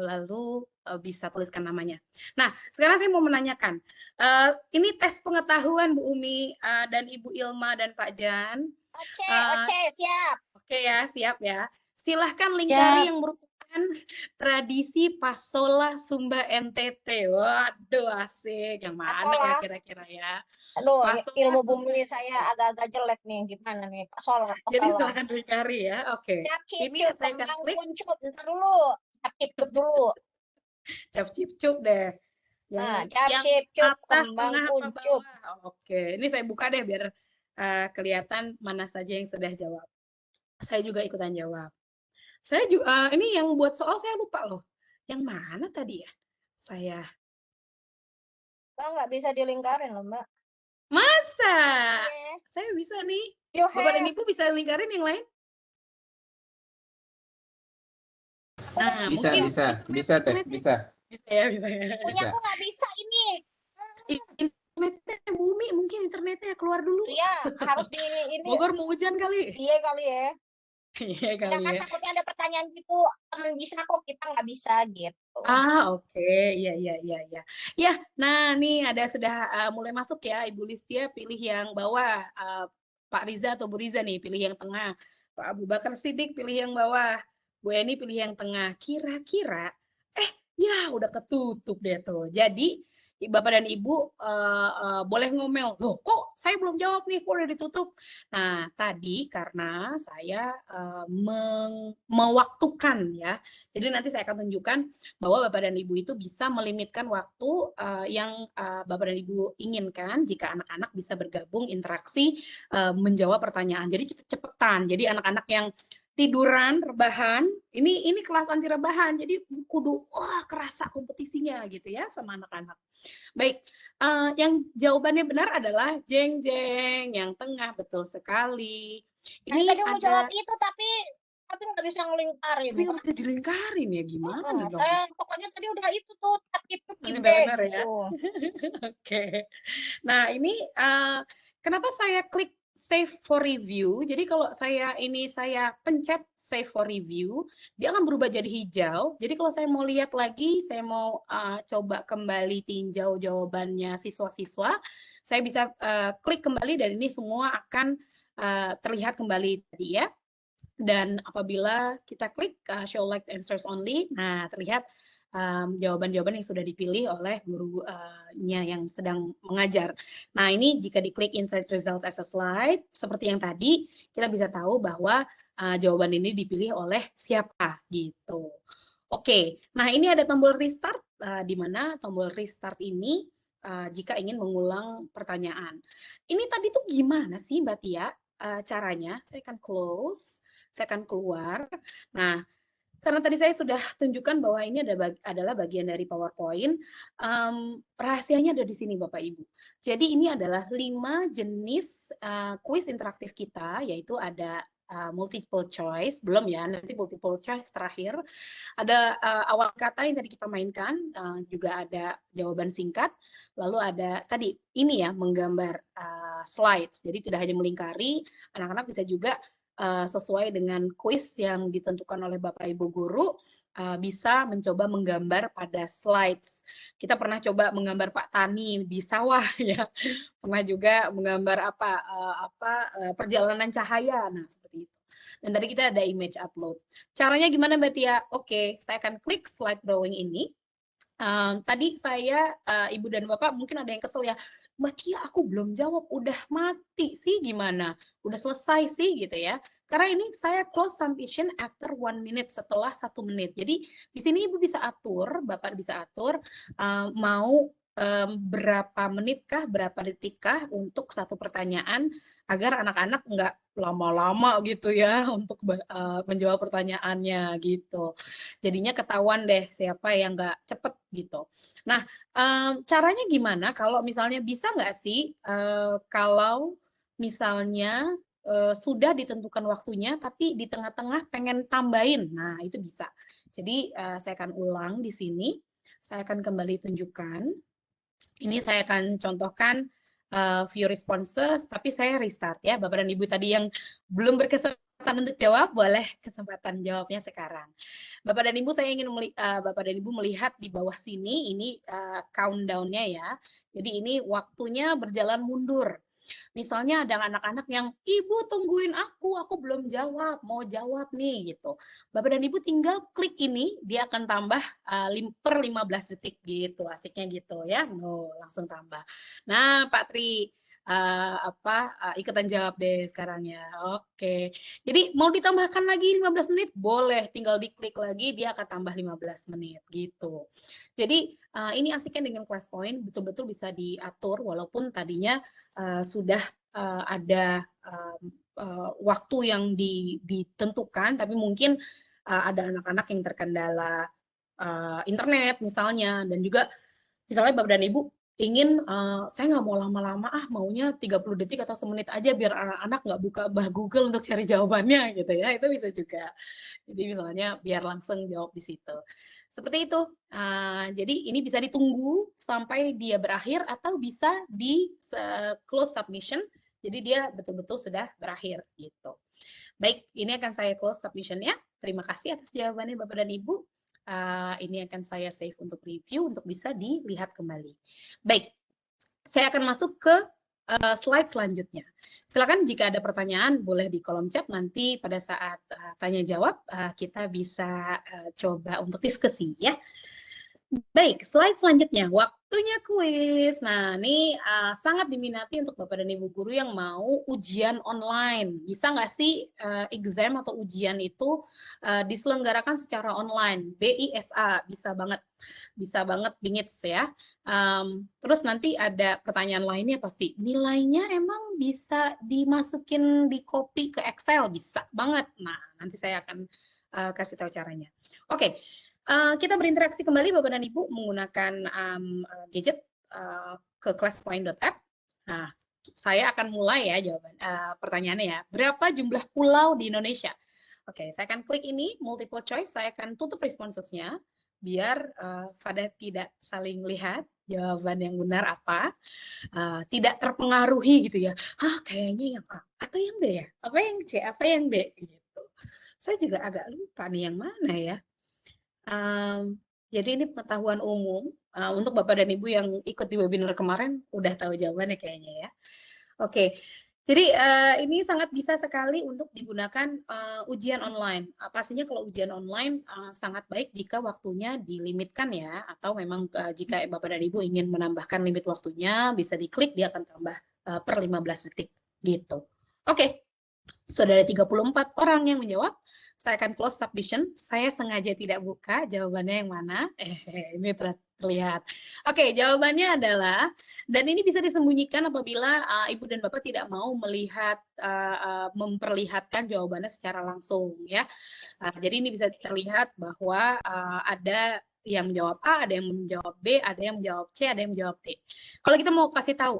lalu bisa tuliskan namanya. Nah, sekarang saya mau menanyakan, ini tes pengetahuan Bu Umi dan Ibu Ilma dan Pak Jan. Oce, siap. Oke ya, siap ya. Silahkan lingkari yang merupakan tradisi Pasola Sumba NTT. Waduh, asik. Yang mana Pasola. ya kira-kira ya? Aduh, Pasola ilmu Sumba bumi saya agak-agak jelek nih. Gimana nih? Pasola. Jadi silahkan lingkari ya. Oke. Cap Ini cip saya akan kembang klik. kuncup. Ntar dulu. Cap cip dulu. Cap cip deh. Nah, Yang cap cip atas, kembang tengah, apa kuncup. bawah? Oke. Ini saya buka deh biar kelihatan mana saja yang sudah jawab. Saya juga ikutan jawab. Saya juga ini yang buat soal saya lupa loh. Yang mana tadi ya? Saya. Mbak nggak bisa dilingkarin loh, Mbak. Masa? Iya. Saya bisa nih. You Bapak dan have. Ibu bisa lingkarin yang lain? Nah, Bisa, mungkin bisa, bisa teh, bisa. Bisa ya, bisa ya. Punya aku nggak bisa ini. Internetnya bumi, mungkin internetnya keluar dulu. Iya, harus di ini. Bogor mau hujan kali. Iya kali ya. Iya kali Jangan ya. takutnya ada pertanyaan gitu, temen bisa kok, kita nggak bisa gitu. Oke. Iya. Ya, nah nih ada sudah mulai masuk ya. Ibu Listia pilih yang bawah. Pak Riza atau Bu Riza nih pilih yang tengah. Pak Abu Bakar Siddiq pilih yang bawah. Bu Eni pilih yang tengah. Kira-kira, ya udah ketutup deh tuh. Jadi Bapak dan Ibu boleh ngomel, loh kok saya belum jawab nih, kok udah ditutup. Nah tadi karena saya mewaktukan ya, jadi nanti saya akan tunjukkan bahwa Bapak dan Ibu itu bisa melimitkan waktu yang Bapak dan Ibu inginkan jika anak-anak bisa bergabung interaksi menjawab pertanyaan. Jadi cepet-cepetan, jadi anak-anak yang tiduran, rebahan, ini kelas anti rebahan, jadi kudu kerasa kompetisinya gitu ya sama anak-anak. Baik, yang jawabannya benar adalah jeng-jeng, yang tengah betul sekali. Ini tadi mau ada, jawab itu tapi nggak bisa ngelingkarin. tapi nggak bisa dilingkarin ya gimana dong? Pokoknya tadi udah itu tuh cap Benar ya. gitu. Oke. Nah ini kenapa saya klik save for review? Jadi kalau saya pencet save for review, dia akan berubah jadi hijau. Jadi kalau saya mau lihat lagi, saya mau coba kembali tinjau jawabannya siswa-siswa, saya bisa klik kembali dan ini semua akan terlihat kembali tadi ya. Dan apabila kita klik show like answers only, nah terlihat jawaban-jawaban yang sudah dipilih oleh gurunya yang sedang mengajar. Nah ini jika diklik insert results as a slide, seperti yang tadi, kita bisa tahu bahwa jawaban ini dipilih oleh siapa gitu. Oke, nah ini ada tombol restart, di mana tombol restart ini jika ingin mengulang pertanyaan. Ini tadi tuh gimana sih Mbak Tia caranya? Saya akan close, saya akan keluar. Nah, karena tadi saya sudah tunjukkan bahwa ini adalah bagian dari PowerPoint, rahasianya ada di sini Bapak Ibu. Jadi ini adalah 5 jenis kuis interaktif kita, yaitu ada multiple choice, belum ya, nanti multiple choice terakhir. Ada awal kata yang tadi kita mainkan, juga ada jawaban singkat, lalu ada tadi ini ya, menggambar slides. Jadi tidak hanya melingkari, anak-anak bisa juga sesuai dengan kuis yang ditentukan oleh Bapak Ibu guru, bisa mencoba menggambar pada slides. Kita pernah coba menggambar Pak Tani di sawah ya, pernah juga menggambar perjalanan cahaya, nah seperti itu. Dan tadi kita ada image upload. Caranya gimana Mbak Tia? Oke, saya akan klik slide drawing ini. Tadi saya, Ibu dan Bapak mungkin ada yang kesel ya, Mbak Tia aku belum jawab, udah mati sih gimana? Udah selesai sih gitu ya. Karena ini saya close submission after 1 minute, setelah 1 menit. Jadi di sini Ibu bisa atur, Bapak bisa atur, mau berapa menitkah, berapa detikkah untuk satu pertanyaan agar anak-anak nggak lama-lama gitu ya untuk menjawab pertanyaannya gitu. Jadinya ketahuan deh siapa yang nggak cepet gitu. Nah, caranya gimana kalau misalnya bisa nggak sih kalau misalnya sudah ditentukan waktunya tapi di tengah-tengah pengen tambahin. Nah, itu bisa. Jadi saya akan ulang di sini. Saya akan kembali tunjukkan. Ini saya akan contohkan view responses, tapi saya restart ya. Bapak dan Ibu tadi yang belum berkesempatan untuk jawab, boleh kesempatan jawabnya sekarang. Bapak dan Ibu, saya ingin Bapak dan Ibu melihat di bawah sini, ini countdown-nya ya. Jadi ini waktunya berjalan mundur. Misalnya ada anak-anak yang, Ibu tungguin aku belum jawab, mau jawab nih gitu. Bapak dan Ibu tinggal klik ini, dia akan tambah per 15 detik gitu, asiknya gitu ya. Langsung tambah. Nah, Pak Tri, ikutan jawab deh sekarang ya. Oke. Jadi mau ditambahkan lagi 15 menit? Boleh, tinggal diklik lagi, dia akan tambah 15 menit gitu. Jadi ini asiknya dengan Class Point, betul-betul bisa diatur walaupun tadinya sudah ada waktu yang ditentukan, tapi mungkin ada anak-anak yang terkendala internet misalnya, dan juga misalnya Bapak dan Ibu ingin saya nggak mau lama-lama maunya 30 detik atau semenit aja biar anak-anak nggak buka Google untuk cari jawabannya gitu ya, itu bisa juga. Jadi misalnya biar langsung jawab di situ. Seperti itu. Jadi ini bisa ditunggu sampai dia berakhir atau bisa di close submission. Jadi dia betul-betul sudah berakhir gitu. Baik, ini akan saya close submission-nya. Terima kasih atas jawabannya Bapak dan Ibu. Ini akan saya save untuk review untuk bisa dilihat kembali. Baik, saya akan masuk ke slide selanjutnya. Silakan jika ada pertanyaan boleh di kolom chat, nanti pada saat tanya jawab kita bisa coba untuk diskusi ya. Baik, slide selanjutnya, waktunya kuis. Nah, ini sangat diminati untuk Bapak dan Ibu guru yang mau ujian online. Bisa nggak sih exam atau ujian itu diselenggarakan secara online? BISA, bisa banget. Bisa banget, bingits ya. Terus nanti ada pertanyaan lainnya pasti, nilainya emang bisa dimasukin di copy ke Excel? Bisa banget. Nah, nanti saya akan kasih tahu caranya. Oke. Kita berinteraksi kembali Bapak dan Ibu menggunakan gadget ke classpoint.app. Nah, saya akan mulai ya jawaban pertanyaannya ya. Berapa jumlah pulau di Indonesia? Oke, saya akan klik ini multiple choice. Saya akan tutup responsesnya biar pada tidak saling lihat jawaban yang benar apa, tidak terpengaruhi gitu ya. Kayaknya yang A atau yang B ya? Apa yang C? Apa yang D? Gitu. Saya juga agak lupa nih yang mana ya. Jadi ini pengetahuan umum untuk Bapak dan Ibu yang ikut di webinar kemarin udah tahu jawabannya kayaknya ya. Oke, jadi ini sangat bisa sekali untuk digunakan ujian online. Pastinya kalau ujian online sangat baik jika waktunya dilimitkan ya, atau memang jika Bapak dan Ibu ingin menambahkan limit waktunya bisa diklik, dia akan tambah per 15 detik gitu. Oke, sudah ada 34 orang yang menjawab. Saya akan close submission. Saya sengaja tidak buka jawabannya yang mana. Ini terlihat. Oke, jawabannya adalah, dan ini bisa disembunyikan apabila Ibu dan Bapak tidak mau melihat, memperlihatkan jawabannya secara langsung ya. Jadi ini bisa terlihat bahwa ada yang menjawab A, ada yang menjawab B, ada yang menjawab C, ada yang menjawab D. Kalau kita mau kasih tahu,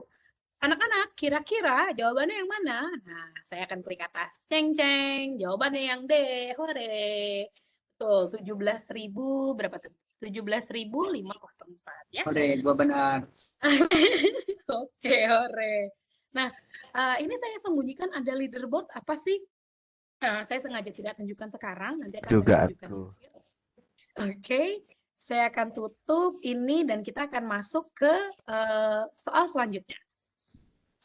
anak-anak, kira-kira jawabannya yang mana? Nah, saya akan klik atas. Ceng-ceng, jawabannya yang D. Hore. Betul, 17.000 berapa tuh? 17.504 ya. Hore, dua benar. Oke, hore. Nah, ini saya sembunyikan ada leaderboard apa sih? Saya sengaja tidak tunjukkan sekarang, nanti akan Juga saya tunjukkan. tuh. Oke, saya akan tutup ini dan kita akan masuk ke soal selanjutnya.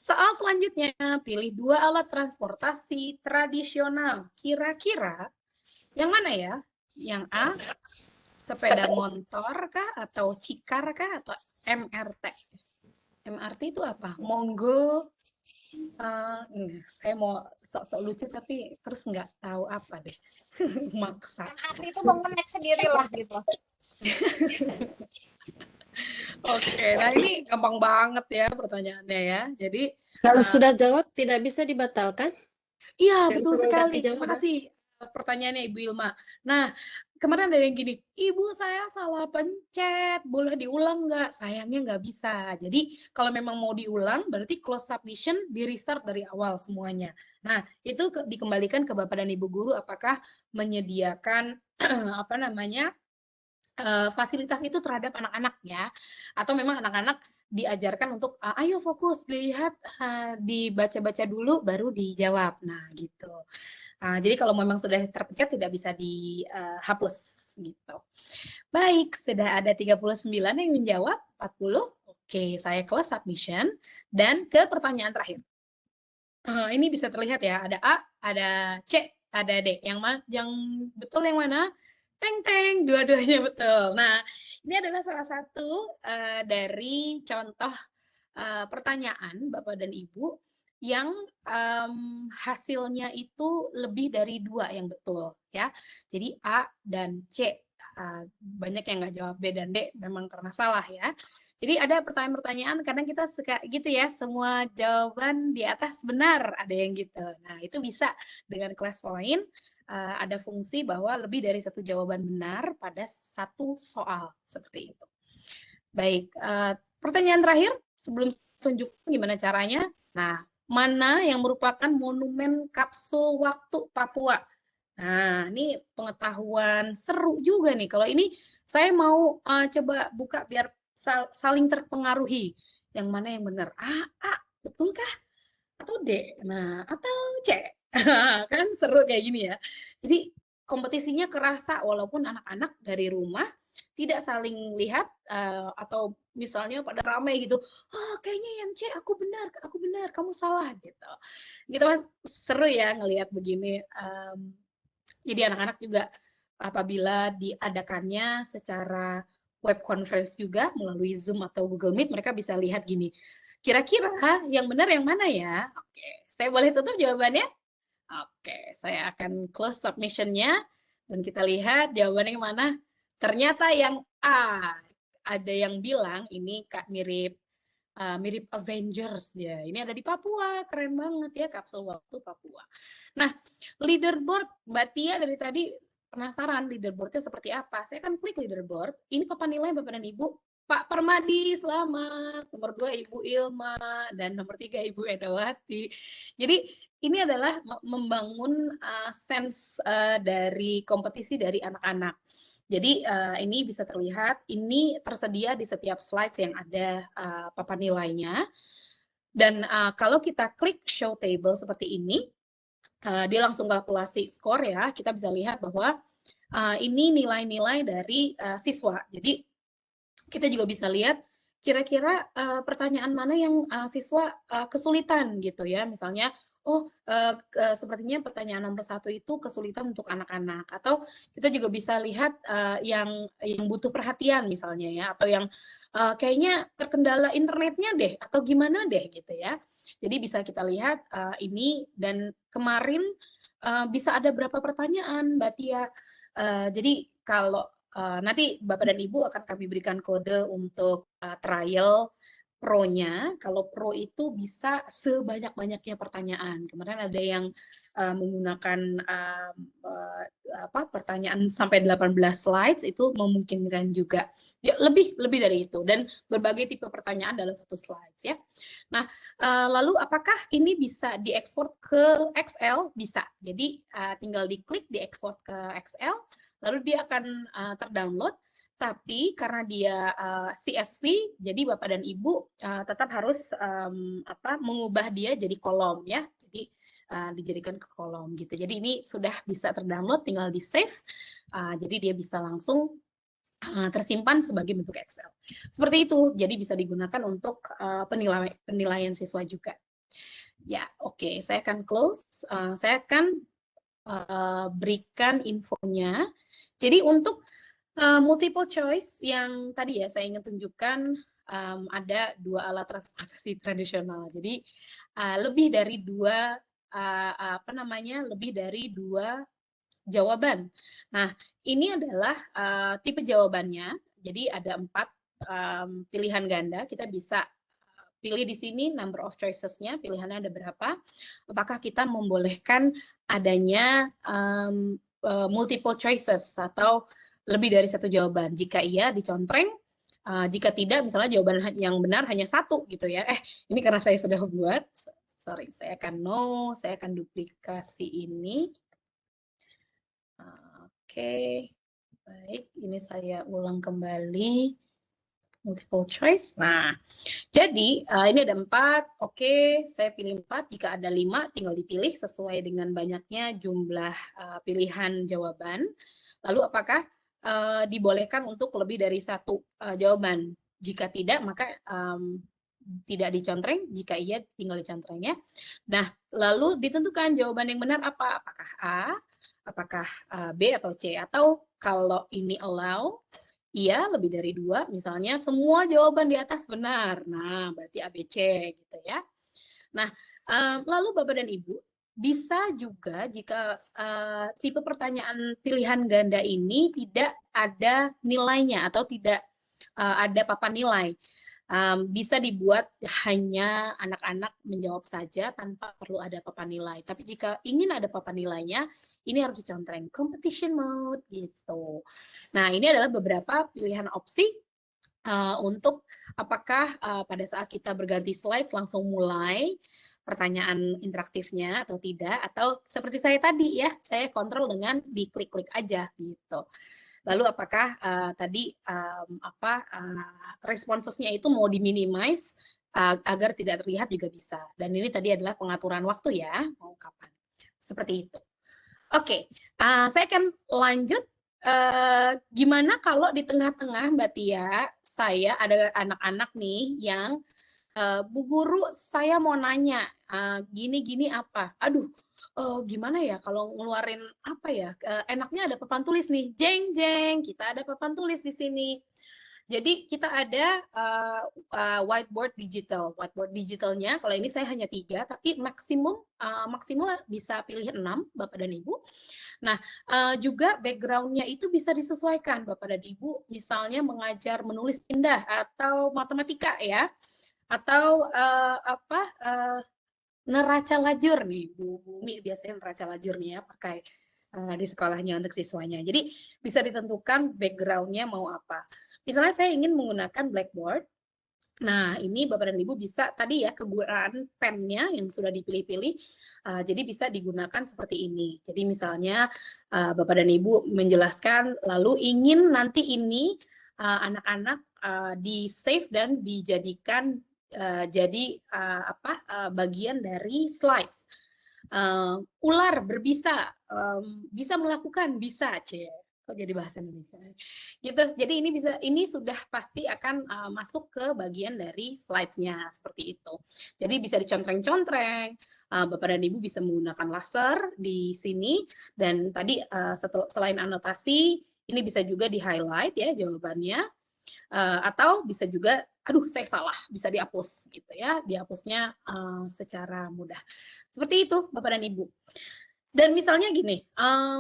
Soal selanjutnya, pilih 2 alat transportasi tradisional. Kira-kira yang mana ya? Yang A, sepeda motor kah? Atau cikar kah? Atau MRT? MRT itu apa? Monggo. Saya mau sok-sok lucu tapi terus nggak tahu apa deh. Maksa. MRT itu bangun naik sendiri lah gitu. Oke, nah ini gampang banget ya pertanyaannya ya. Jadi, Kalau sudah jawab tidak bisa dibatalkan? iya, Tidak betul bisa sekali. mengganti Terima jawaban? kasih pertanyaannya Ibu Ilma. Nah, kemarin ada yang gini, Ibu saya salah pencet, boleh diulang nggak? Sayangnya nggak bisa. Jadi kalau memang mau diulang, berarti close submission, di restart dari awal semuanya. Nah, itu dikembalikan ke Bapak dan Ibu Guru apakah menyediakan apa namanya fasilitas itu terhadap anak-anak ya, atau memang anak-anak diajarkan untuk ayo fokus, dilihat, dibaca-baca dulu baru dijawab. Nah, gitu. Jadi kalau memang sudah terpencet tidak bisa dihapus gitu. Baik, sudah ada 39 yang menjawab, 40. Oke, saya close submission dan ke pertanyaan terakhir. Ini bisa terlihat ya, ada A, ada C, ada D. Yang betul yang mana? Teng teng, dua-duanya betul. Nah, ini adalah salah satu dari contoh pertanyaan Bapak dan Ibu yang hasilnya itu lebih dari 2 yang betul ya. Jadi A dan C. Banyak yang nggak jawab B dan D memang karena salah ya. Jadi ada pertanyaan-pertanyaan kadang kita suka gitu ya, semua jawaban di atas benar, ada yang gitu. Nah, itu bisa dengan class point ada fungsi bahwa lebih dari satu jawaban benar pada satu soal seperti itu. Baik, pertanyaan terakhir sebelum tunjukkan gimana caranya. Nah, mana yang merupakan monumen kapsul waktu Papua? Nah, ini pengetahuan seru juga nih. Kalau ini saya mau coba buka biar saling terpengaruhi. Yang mana yang benar? A, betulkah? Atau D? Nah, atau C? Kan seru kayak gini ya. Jadi kompetisinya kerasa walaupun anak-anak dari rumah tidak saling lihat atau misalnya pada ramai gitu, kayaknya yang C aku benar, kamu salah gitu. Gitu kan seru ya ngelihat begini. Jadi anak-anak juga apabila diadakannya secara web conference juga melalui Zoom atau Google Meet, mereka bisa lihat gini. Kira-kira yang benar yang mana ya? Oke, saya boleh tutup jawabannya? Oke, saya akan close submission-nya dan kita lihat jawabannya yang mana. Ternyata yang A. Ada yang bilang ini mirip Avengers ya. Ini ada di Papua, keren banget ya kapsul waktu Papua. Nah, leaderboard Mbak Tia dari tadi penasaran leaderboardnya seperti apa. Saya akan klik leaderboard. Ini papan nilai Bapak dan Ibu. Pak Permadi, selamat. Nomor 2 Ibu Ilma dan nomor 3 Ibu Edawati. Jadi ini adalah membangun sense dari kompetisi dari anak-anak. Jadi ini bisa terlihat, ini tersedia di setiap slides yang ada papan nilainya. Dan kalau kita klik show table seperti ini, dia langsung kalkulasi skor ya. Kita bisa lihat bahwa ini nilai-nilai dari siswa. Jadi kita juga bisa lihat kira-kira pertanyaan mana yang siswa kesulitan gitu ya. Misalnya, sepertinya pertanyaan nomor 1 itu kesulitan untuk anak-anak. Atau kita juga bisa lihat yang butuh perhatian misalnya ya. Atau yang kayaknya terkendala internetnya deh. Atau gimana deh gitu ya. Jadi bisa kita lihat ini dan kemarin bisa ada berapa pertanyaan Mbak Tia. Jadi kalau nanti Bapak dan Ibu akan kami berikan kode untuk trial Pro-nya. Kalau Pro itu bisa sebanyak-banyaknya pertanyaan. Kemarin ada yang menggunakan pertanyaan sampai 18 slides, itu memungkinkan juga. Ya, lebih dari itu. Dan berbagai tipe pertanyaan dalam satu slides ya. Nah, lalu apakah ini bisa diekspor ke Excel? Bisa. Jadi tinggal diklik diekspor ke Excel, lalu dia akan terdownload. Tapi karena dia CSV, jadi Bapak dan Ibu tetap harus mengubah dia jadi kolom ya. Jadi dijadikan ke kolom gitu. Jadi ini sudah bisa terdownload, tinggal di save. Jadi dia bisa langsung tersimpan sebagai bentuk Excel. Seperti itu. Jadi bisa digunakan untuk penilaian siswa juga. Ya, oke. Saya akan close. Saya akan berikan infonya. Jadi untuk multiple choice yang tadi ya saya ingin tunjukkan ada 2 alat transportasi tradisional. Jadi lebih dari 2 lebih dari 2 jawaban. Nah, ini adalah tipe jawabannya. Jadi ada 4 pilihan ganda, kita bisa pilih di sini number of choices-nya, pilihannya ada berapa. Apakah kita membolehkan adanya multiple choices atau lebih dari satu jawaban? Jika iya, dicontreng. Jika tidak, misalnya jawaban yang benar hanya satu gitu ya. Ini karena saya sudah buat. Sorry, saya akan duplikasi ini. Oke, baik. Ini saya ulang kembali. Multiple choice. Nah, jadi ini ada 4. Oke, saya pilih 4. Jika ada 5, tinggal dipilih sesuai dengan banyaknya jumlah pilihan jawaban. Lalu apakah dibolehkan untuk lebih dari satu jawaban? Jika tidak, maka tidak dicontreng. Jika iya, tinggal dicontreng ya. Nah, lalu ditentukan jawaban yang benar apa? Apakah A, apakah B atau C? Atau kalau ini allow, iya lebih dari 2, misalnya semua jawaban di atas benar. Nah, berarti ABC gitu ya. Nah, lalu Bapak dan Ibu, bisa juga jika tipe pertanyaan pilihan ganda ini tidak ada nilainya atau tidak ada papan nilai. Bisa dibuat hanya anak-anak menjawab saja tanpa perlu ada papan nilai. Tapi jika ingin ada papan nilainya, ini harus dicontreng competition mode gitu. Nah, ini adalah beberapa pilihan opsi untuk apakah pada saat kita berganti slides langsung mulai pertanyaan interaktifnya atau tidak, atau seperti saya tadi ya, saya kontrol dengan diklik-klik aja gitu. Lalu apakah tadi responsesnya itu mau diminimize agar tidak terlihat juga bisa. Dan ini tadi adalah pengaturan waktu ya, mau kapan. Seperti itu. Oke, saya akan lanjut. Gimana kalau di tengah-tengah Mbak Tia, saya ada anak-anak nih yang Bu Guru, saya mau nanya, gini-gini apa? Aduh, gimana ya kalau ngeluarin apa ya? Enaknya ada papan tulis nih, jeng jeng. Kita ada papan tulis di sini. Jadi kita ada whiteboard digital. Whiteboard digitalnya, kalau ini saya hanya 3, tapi maksimal bisa pilih 6, Bapak dan Ibu. Nah, juga background-nya itu bisa disesuaikan, Bapak dan Ibu. Misalnya mengajar menulis indah atau matematika ya, atau neraca lajur nih, Bu Bumi biasanya neraca lajur nih ya, pakai di sekolahnya untuk siswanya. Jadi bisa ditentukan background-nya mau apa. Misalnya saya ingin menggunakan Blackboard. Nah, ini Bapak dan Ibu bisa tadi ya kegunaan pennya yang sudah dipilih-pilih, jadi bisa digunakan seperti ini. Jadi misalnya Bapak dan Ibu menjelaskan, lalu ingin nanti ini anak-anak di-save dan dijadikan jadi bagian dari slides. Ular berbisa, bisa melakukan, bisa, kok jadi bahasa Indonesia gitu. Jadi ini sudah pasti akan masuk ke bagian dari slides-nya seperti itu. Jadi bisa dicontreng-contreng, Bapak dan Ibu bisa menggunakan laser di sini, dan tadi selain anotasi ini bisa juga di-highlight ya jawabannya, atau bisa juga aduh saya salah, bisa dihapus gitu ya, dihapusnya secara mudah. Seperti itu Bapak dan Ibu. Dan misalnya gini,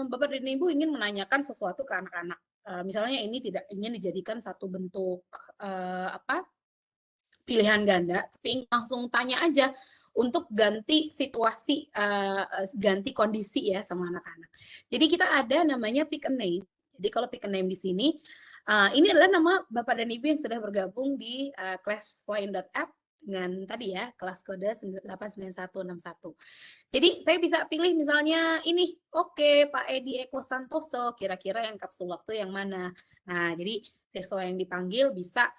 Bapak dan Ibu ingin menanyakan sesuatu ke anak-anak. Misalnya ini tidak ingin dijadikan satu bentuk pilihan ganda, tapi langsung tanya aja untuk ganti situasi, ganti kondisi ya sama anak-anak. Jadi kita ada namanya pick a name. Jadi kalau pick a name di sini, ini adalah nama Bapak dan Ibu yang sudah bergabung di classpoint.app dengan tadi ya, kelas kode 89161. Jadi saya bisa pilih misalnya ini, oke, Pak Edi Eko Santoso, kira-kira yang kapsul waktu yang mana. Nah, jadi siswa yang dipanggil bisa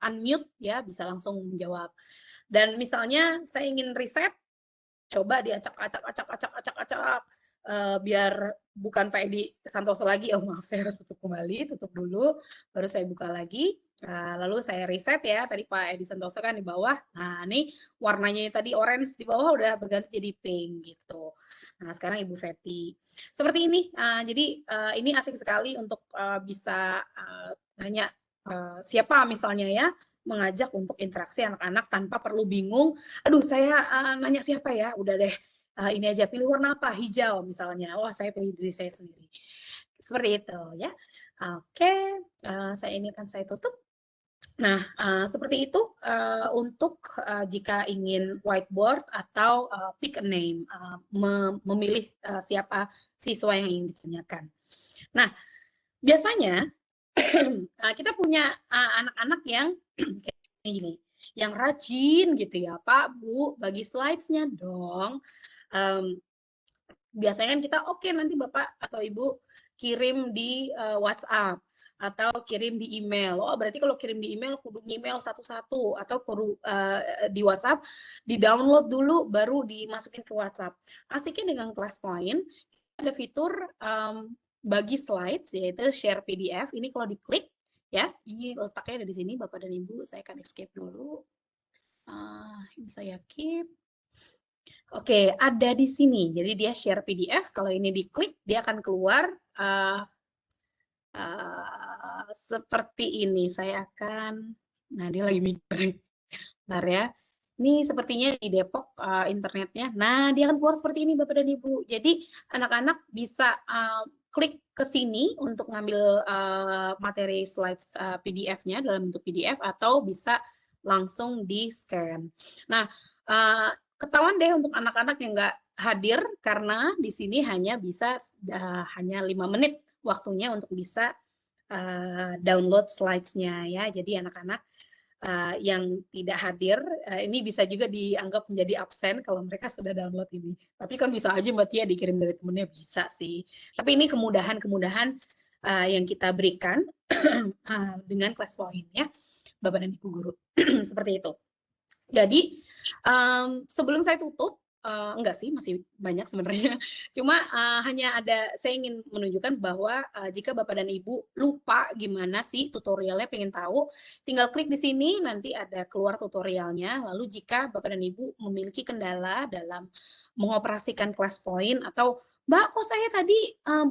unmute ya, bisa langsung menjawab. Dan misalnya saya ingin riset, coba diacak-acak, biar bukan Pak Edi Santoso lagi. Oh maaf, saya harus tutup kembali, tutup dulu, baru saya buka lagi. Lalu saya riset ya, tadi Pak Edi Santoso kan di bawah. Nah ini warnanya tadi orange di bawah udah berganti jadi pink gitu. Nah sekarang Ibu Feti. Seperti ini, jadi ini asik sekali untuk bisa nanya siapa misalnya ya, mengajak untuk interaksi anak-anak tanpa perlu bingung. Aduh saya nanya siapa ya, udah deh. Ini aja, pilih warna apa? Hijau misalnya. Wah, saya pilih diri saya sendiri. Seperti itu ya. Oke, saya tutup. Nah, seperti itu untuk jika ingin whiteboard atau pick a name, memilih siapa siswa yang ingin ditanyakan. Nah, biasanya kita punya anak-anak yang kayak gini, yang rajin gitu ya, Pak, Bu, bagi slides-nya dong. Biasanya kan kita oke, nanti Bapak atau Ibu kirim di WhatsApp atau kirim di email. Oh, berarti kalau kirim di email kudu email satu-satu, atau kudu di WhatsApp di-download dulu baru dimasukin ke WhatsApp. Asiknya dengan ClassPoint ada fitur bagi slides, yaitu share PDF. Ini kalau diklik ya, ini letaknya ada di sini Bapak dan Ibu. Saya akan escape dulu. Ini saya keep. Oke, ada di sini. Jadi dia share PDF. Kalau ini diklik, dia akan keluar seperti ini. Saya akan, nah dia lagi mikir. Bentar ya. Ini sepertinya di Depok internetnya. Nah, dia akan keluar seperti ini Bapak dan Ibu. Jadi anak-anak bisa klik ke sini untuk ngambil materi slides PDF-nya dalam bentuk PDF, atau bisa langsung di-scan. Nah, ketahuan deh untuk anak-anak yang nggak hadir, karena di sini hanya bisa hanya 5 menit waktunya untuk bisa download slides-nya ya. Jadi anak-anak yang tidak hadir, ini bisa juga dianggap menjadi absen kalau mereka sudah download ini. Tapi kan bisa aja Mbak Tia dikirim dari temennya, bisa sih. Tapi ini kemudahan-kemudahan yang kita berikan dengan ClassPoint ya, Bapak dan Ibu guru. Seperti itu. Jadi sebelum saya tutup, enggak sih, masih banyak sebenarnya. Cuma hanya ada, saya ingin menunjukkan bahwa jika Bapak dan Ibu lupa gimana sih tutorialnya, pengen tahu, tinggal klik di sini, nanti ada keluar tutorialnya. Lalu jika Bapak dan Ibu memiliki kendala dalam mengoperasikan ClassPoint, atau Mbak, kok saya tadi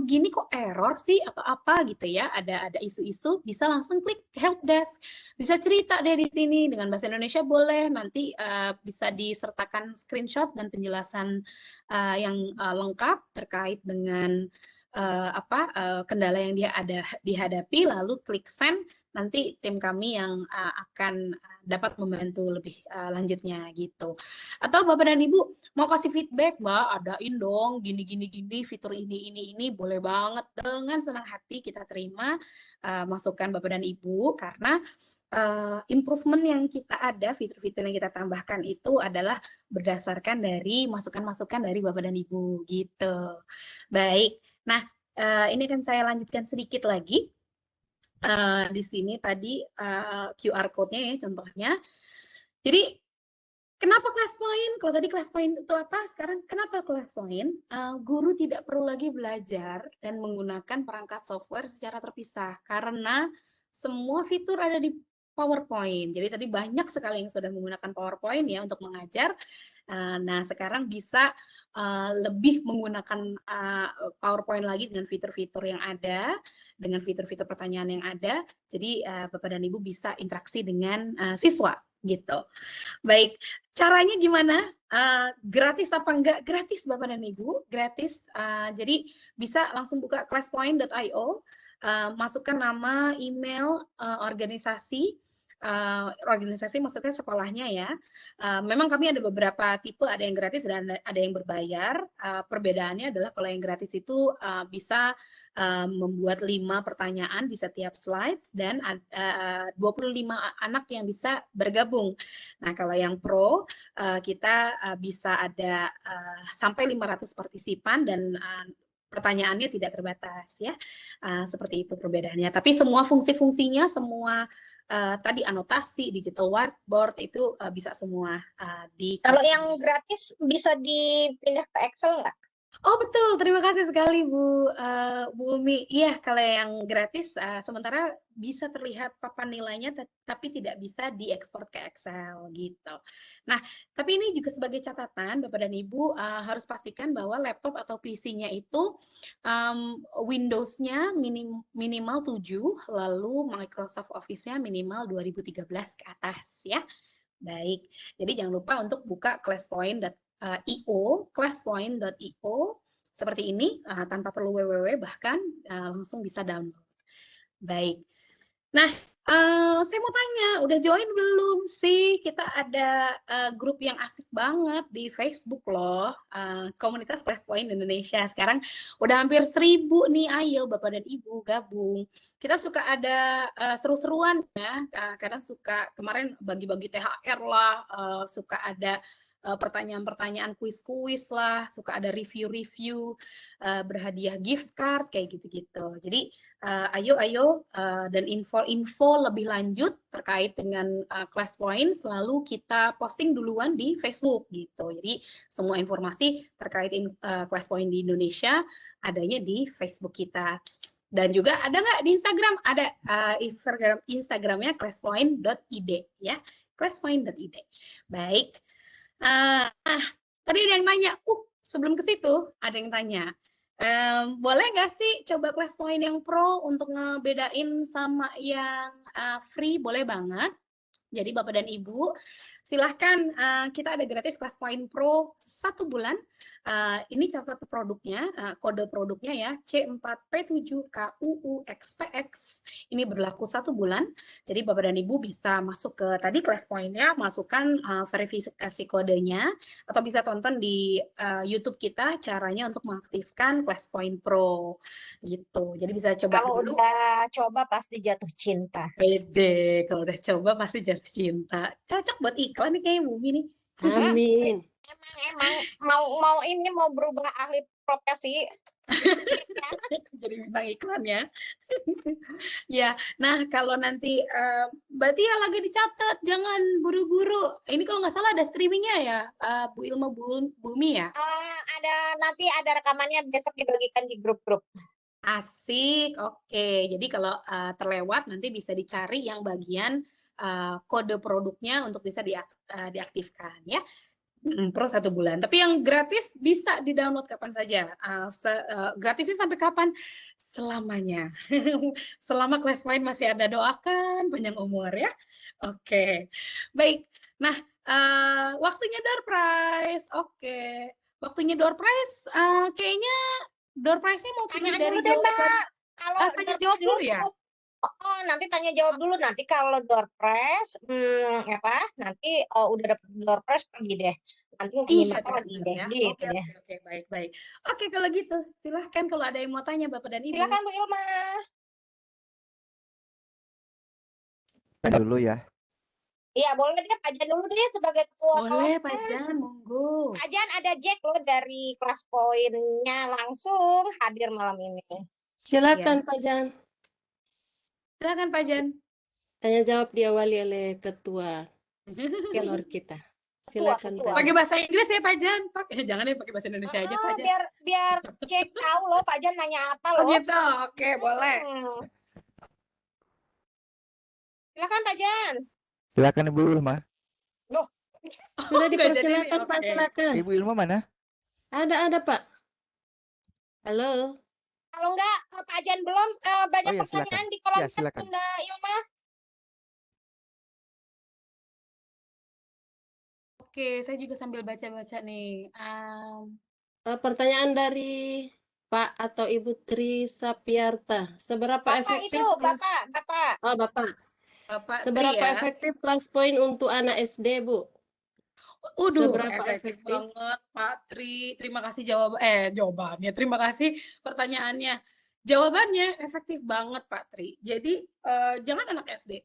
begini kok error sih, atau apa gitu ya, ada isu-isu, bisa langsung klik help desk. Bisa cerita deh di sini dengan bahasa Indonesia boleh, nanti bisa disertakan screenshot dan penjelasan yang lengkap terkait dengan kendala yang dia dihadapi, lalu klik send, nanti tim kami yang akan dapat membantu lebih lanjutnya gitu. Atau Bapak dan Ibu mau kasih feedback, Mbak, adain dong gini fitur ini boleh banget, dengan senang hati kita terima masukan Bapak dan Ibu, karena improvement yang kita ada, fitur-fitur yang kita tambahkan itu adalah berdasarkan dari masukan-masukan dari Bapak dan Ibu gitu. Baik, nah ini akan saya lanjutkan sedikit lagi. Di sini tadi QR code-nya ya contohnya. Jadi kenapa ClassPoint? Kalau tadi ClassPoint itu apa? Sekarang kenapa ClassPoint? Guru tidak perlu lagi belajar dan menggunakan perangkat software secara terpisah, karena semua fitur ada di PowerPoint. Jadi tadi banyak sekali yang sudah menggunakan PowerPoint ya untuk mengajar. Nah, sekarang bisa lebih menggunakan PowerPoint lagi dengan fitur-fitur yang ada, dengan fitur-fitur pertanyaan yang ada. Jadi Bapak dan Ibu bisa interaksi dengan siswa gitu. Baik, caranya gimana? Gratis apa enggak? Gratis Bapak dan Ibu, gratis. Jadi bisa langsung buka classpoint.io, masukkan nama, email, organisasi maksudnya sekolahnya ya. Memang kami ada beberapa tipe, ada yang gratis dan ada yang berbayar. Perbedaannya adalah kalau yang gratis itu bisa membuat 5 pertanyaan di setiap slides dan 25 anak yang bisa bergabung. Nah, kalau yang pro kita bisa ada sampai 500 partisipan dan pertanyaannya tidak terbatas ya. Seperti itu perbedaannya. Tapi semua fungsi-fungsinya, semua tadi anotasi, digital whiteboard itu bisa semua di. Kalau yang gratis bisa dipindah ke Excel nggak? Oh betul, terima kasih sekali Bu Umi. Iya, kalau yang gratis sementara bisa terlihat papan nilainya, tapi tidak bisa diekspor ke Excel gitu. Nah, tapi ini juga sebagai catatan Bapak dan Ibu harus pastikan bahwa laptop atau PC-nya itu Windows-nya minimal 7, lalu Microsoft Office-nya minimal 2013 ke atas ya. Baik, jadi jangan lupa untuk buka classpoint.io seperti ini tanpa perlu www, bahkan langsung bisa download. Baik. Nah, saya mau tanya, udah join belum sih? Kita ada grup yang asik banget di Facebook loh, komunitas Class Point Indonesia. Sekarang udah hampir 1.000 nih, ayo Bapak dan Ibu gabung. Kita suka ada seru-seruan ya, kadang suka kemarin bagi-bagi THR lah, suka ada pertanyaan-pertanyaan kuis-kuis lah, suka ada review-review, berhadiah gift card kayak gitu-gitu. Jadi ayo dan info-info lebih lanjut terkait dengan Class Point selalu kita posting duluan di Facebook gitu. Jadi semua informasi terkait Class Point di Indonesia adanya di Facebook kita. Dan juga ada nggak di Instagram? Ada Instagramnya classpoint.id ya, classpoint.id. Baik. Tadi ada yang nanya, sebelum ke situ ada yang tanya, boleh nggak sih coba Class Point yang Pro untuk ngebedain sama yang free? Boleh banget. Jadi Bapak dan Ibu, silahkan kita ada gratis Class Point Pro 1 bulan. Ini catat produknya, kode produknya ya, C4P7KUUXPX. Ini berlaku 1 bulan. Jadi Bapak dan Ibu bisa masuk ke tadi Class Point-nya, masukkan verifikasi kodenya, atau bisa tonton di YouTube kita caranya untuk mengaktifkan Class Point Pro. Gitu. Jadi bisa coba Kalau dulu. udah coba pasti jatuh cinta. Pede, kalau udah coba pasti jatuh cinta. Cocok buat iklan nih kayaknya Bumi nih. Amin. Emang mau berubah ahli profesi. Jadi bintang iklan ya. Ya, nah kalau nanti berarti ya lagi dicatat, jangan buru-buru. Ini kalau nggak salah ada streamingnya ya, Bu Ilma Bumi ya. Nanti ada rekamannya besok dibagikan di grup-grup. Asik, oke. Jadi kalau terlewat nanti bisa dicari yang bagian kode produknya untuk bisa diaktifkan ya. Pro 1 bulan. Tapi yang gratis bisa di-download kapan saja. Gratisnya sampai kapan? Selamanya. Selama Class Point masih ada, doakan panjang umur ya. Oke. Baik. Nah, waktunya door prize. Oke. Waktunya door prize kayaknya door prize-nya mau pilih Tanyaan dari dulu deh, Mbak. jawaban. Kalau Tanya jawab dulu ya. nanti tanya jawab dulu. Nanti kalau door prize, nanti udah dapet door prize pergi deh. Nanti nyimak lagi deh. Ya. Gitu deh. Oke, baik. Oke, kalau gitu silahkan kalau ada yang mau tanya Bapak dan Ibu. Silakan Bu Ilma. Dulu ya. Iya, boleh deh Pak Jan dulu deh sebagai ketua Boleh kelas. Pak Jan, monggo. Pak Jan ada Jack loh dari Class Point-nya langsung hadir malam ini. Silakan Pak Jan. Silakan Pak Jan. Tanya jawab diawali oleh ketua kelor kita. Silakan Pak Pakai Jan. bahasa Inggris ya Pak Jan. Jangan deh pakai bahasa Indonesia aja Pak Jan. Biar Jack tahu loh Pak Jan nanya apa Oh loh. gitu, oke boleh. Silakan Pak Jan. Silakan Ibu Ilma. Sudah nggak jadi nih, dipersilakan Pak, oke. silakan. Ibu Ilma mana? Ada Pak. Halo. Kalau enggak Pak Jan belum banyak Oh ya, pertanyaan silakan. di kolom Ya, chat silakan. Bunda Ilma. Oke, saya juga sambil baca-baca nih. Pertanyaan dari Pak atau Ibu Tri Sapiarta. Seberapa Bapak efektif itu, kelas... Bapak. Oh, Bapak. Bapak Tri Seberapa ya. efektif Class Point untuk anak SD, Bu? Seberapa efektif efektif? banget Pak Tri. Terima kasih jawabannya. Terima kasih pertanyaannya. Jawabannya efektif banget Pak Tri. Jadi jangan anak SD.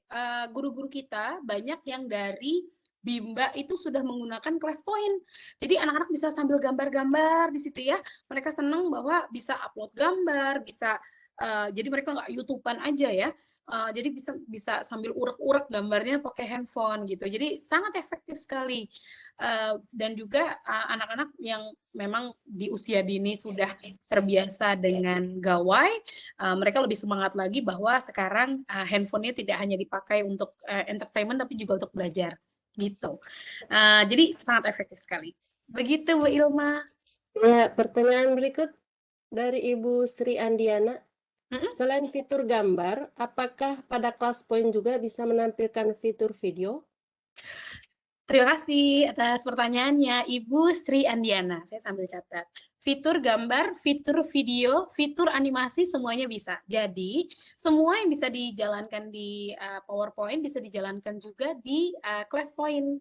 Guru-guru kita banyak yang dari Bimba itu sudah menggunakan Class Point. Jadi anak-anak bisa sambil gambar-gambar di situ ya. Mereka senang bahwa bisa upload gambar, bisa jadi mereka nggak YouTube-an aja ya. Jadi bisa sambil urek-urek gambarnya pakai handphone gitu. Jadi sangat efektif sekali. Dan juga anak-anak yang memang di usia dini sudah terbiasa dengan gawai, mereka lebih semangat lagi bahwa sekarang handphonenya tidak hanya dipakai untuk entertainment tapi juga untuk belajar gitu. Jadi sangat efektif sekali. Begitu Bu Ilma. Ya, pertanyaan berikut dari Ibu Sri Andiana. Selain fitur gambar, apakah pada Class Point juga bisa menampilkan fitur video? Terima kasih atas pertanyaannya, Ibu Sri Andiana. Saya sambil catat. fitur gambar, fitur video, fitur animasi, semuanya bisa. Jadi, semua yang bisa dijalankan di PowerPoint bisa dijalankan juga di ClassPoint.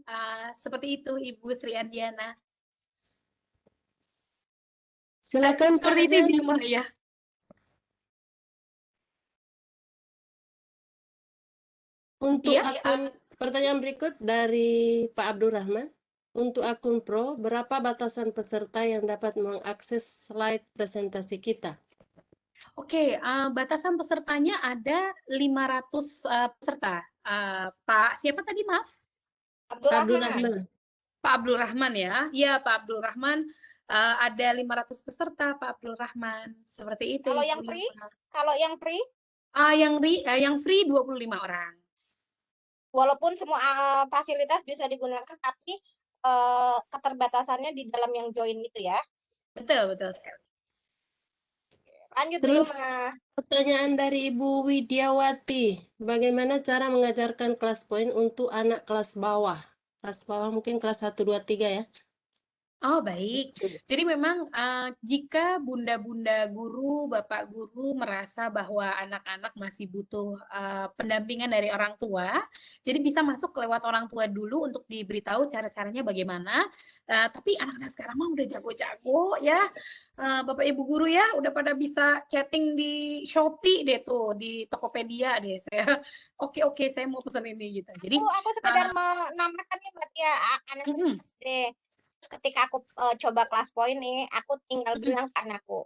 Seperti itu, Ibu Sri Andiana. Silakan Pak Seperti itu, Azan. Ibu Ilma, ya. Untuk Iya, akun pertanyaan berikut dari Pak Abdurrahman. Untuk akun Pro, berapa batasan peserta yang dapat mengakses slide presentasi kita? Oke, batasan pesertanya ada 500 peserta. Pak, siapa tadi, maaf? Pak Abdurrahman. Abdurrahman. Pak Abdul Rahman ya. Iya, Pak Abdul Rahman. Ada 500 peserta, Pak Abdul Rahman. Seperti itu, Kalau Ibu yang free? Ilma. Kalau yang free, Yang free 25 orang. walaupun semua fasilitas bisa digunakan, tapi keterbatasannya di dalam yang join itu ya. Betul, betul sekali. Lanjut Terus Ilma. pertanyaan dari Ibu Widiawati. Bagaimana cara mengajarkan kelas poin untuk anak kelas bawah? Kelas bawah mungkin kelas 1, 2, 3 ya. Oh, baik. Jadi memang jika bunda-bunda guru, bapak guru merasa bahwa anak-anak masih butuh pendampingan dari orang tua, jadi bisa masuk lewat orang tua dulu untuk diberitahu cara-caranya bagaimana. Tapi anak-anak sekarang mah udah jago-jago ya. Bapak Ibu guru ya, udah pada bisa chatting di Shopee deh tuh, di Tokopedia deh saya. Oke, saya mau pesan ini gitu. Jadi Aku sekedar menambahkan nih berarti ya anak SD. Ketika aku coba kelas poin nih, aku tinggal bilang ke anakku,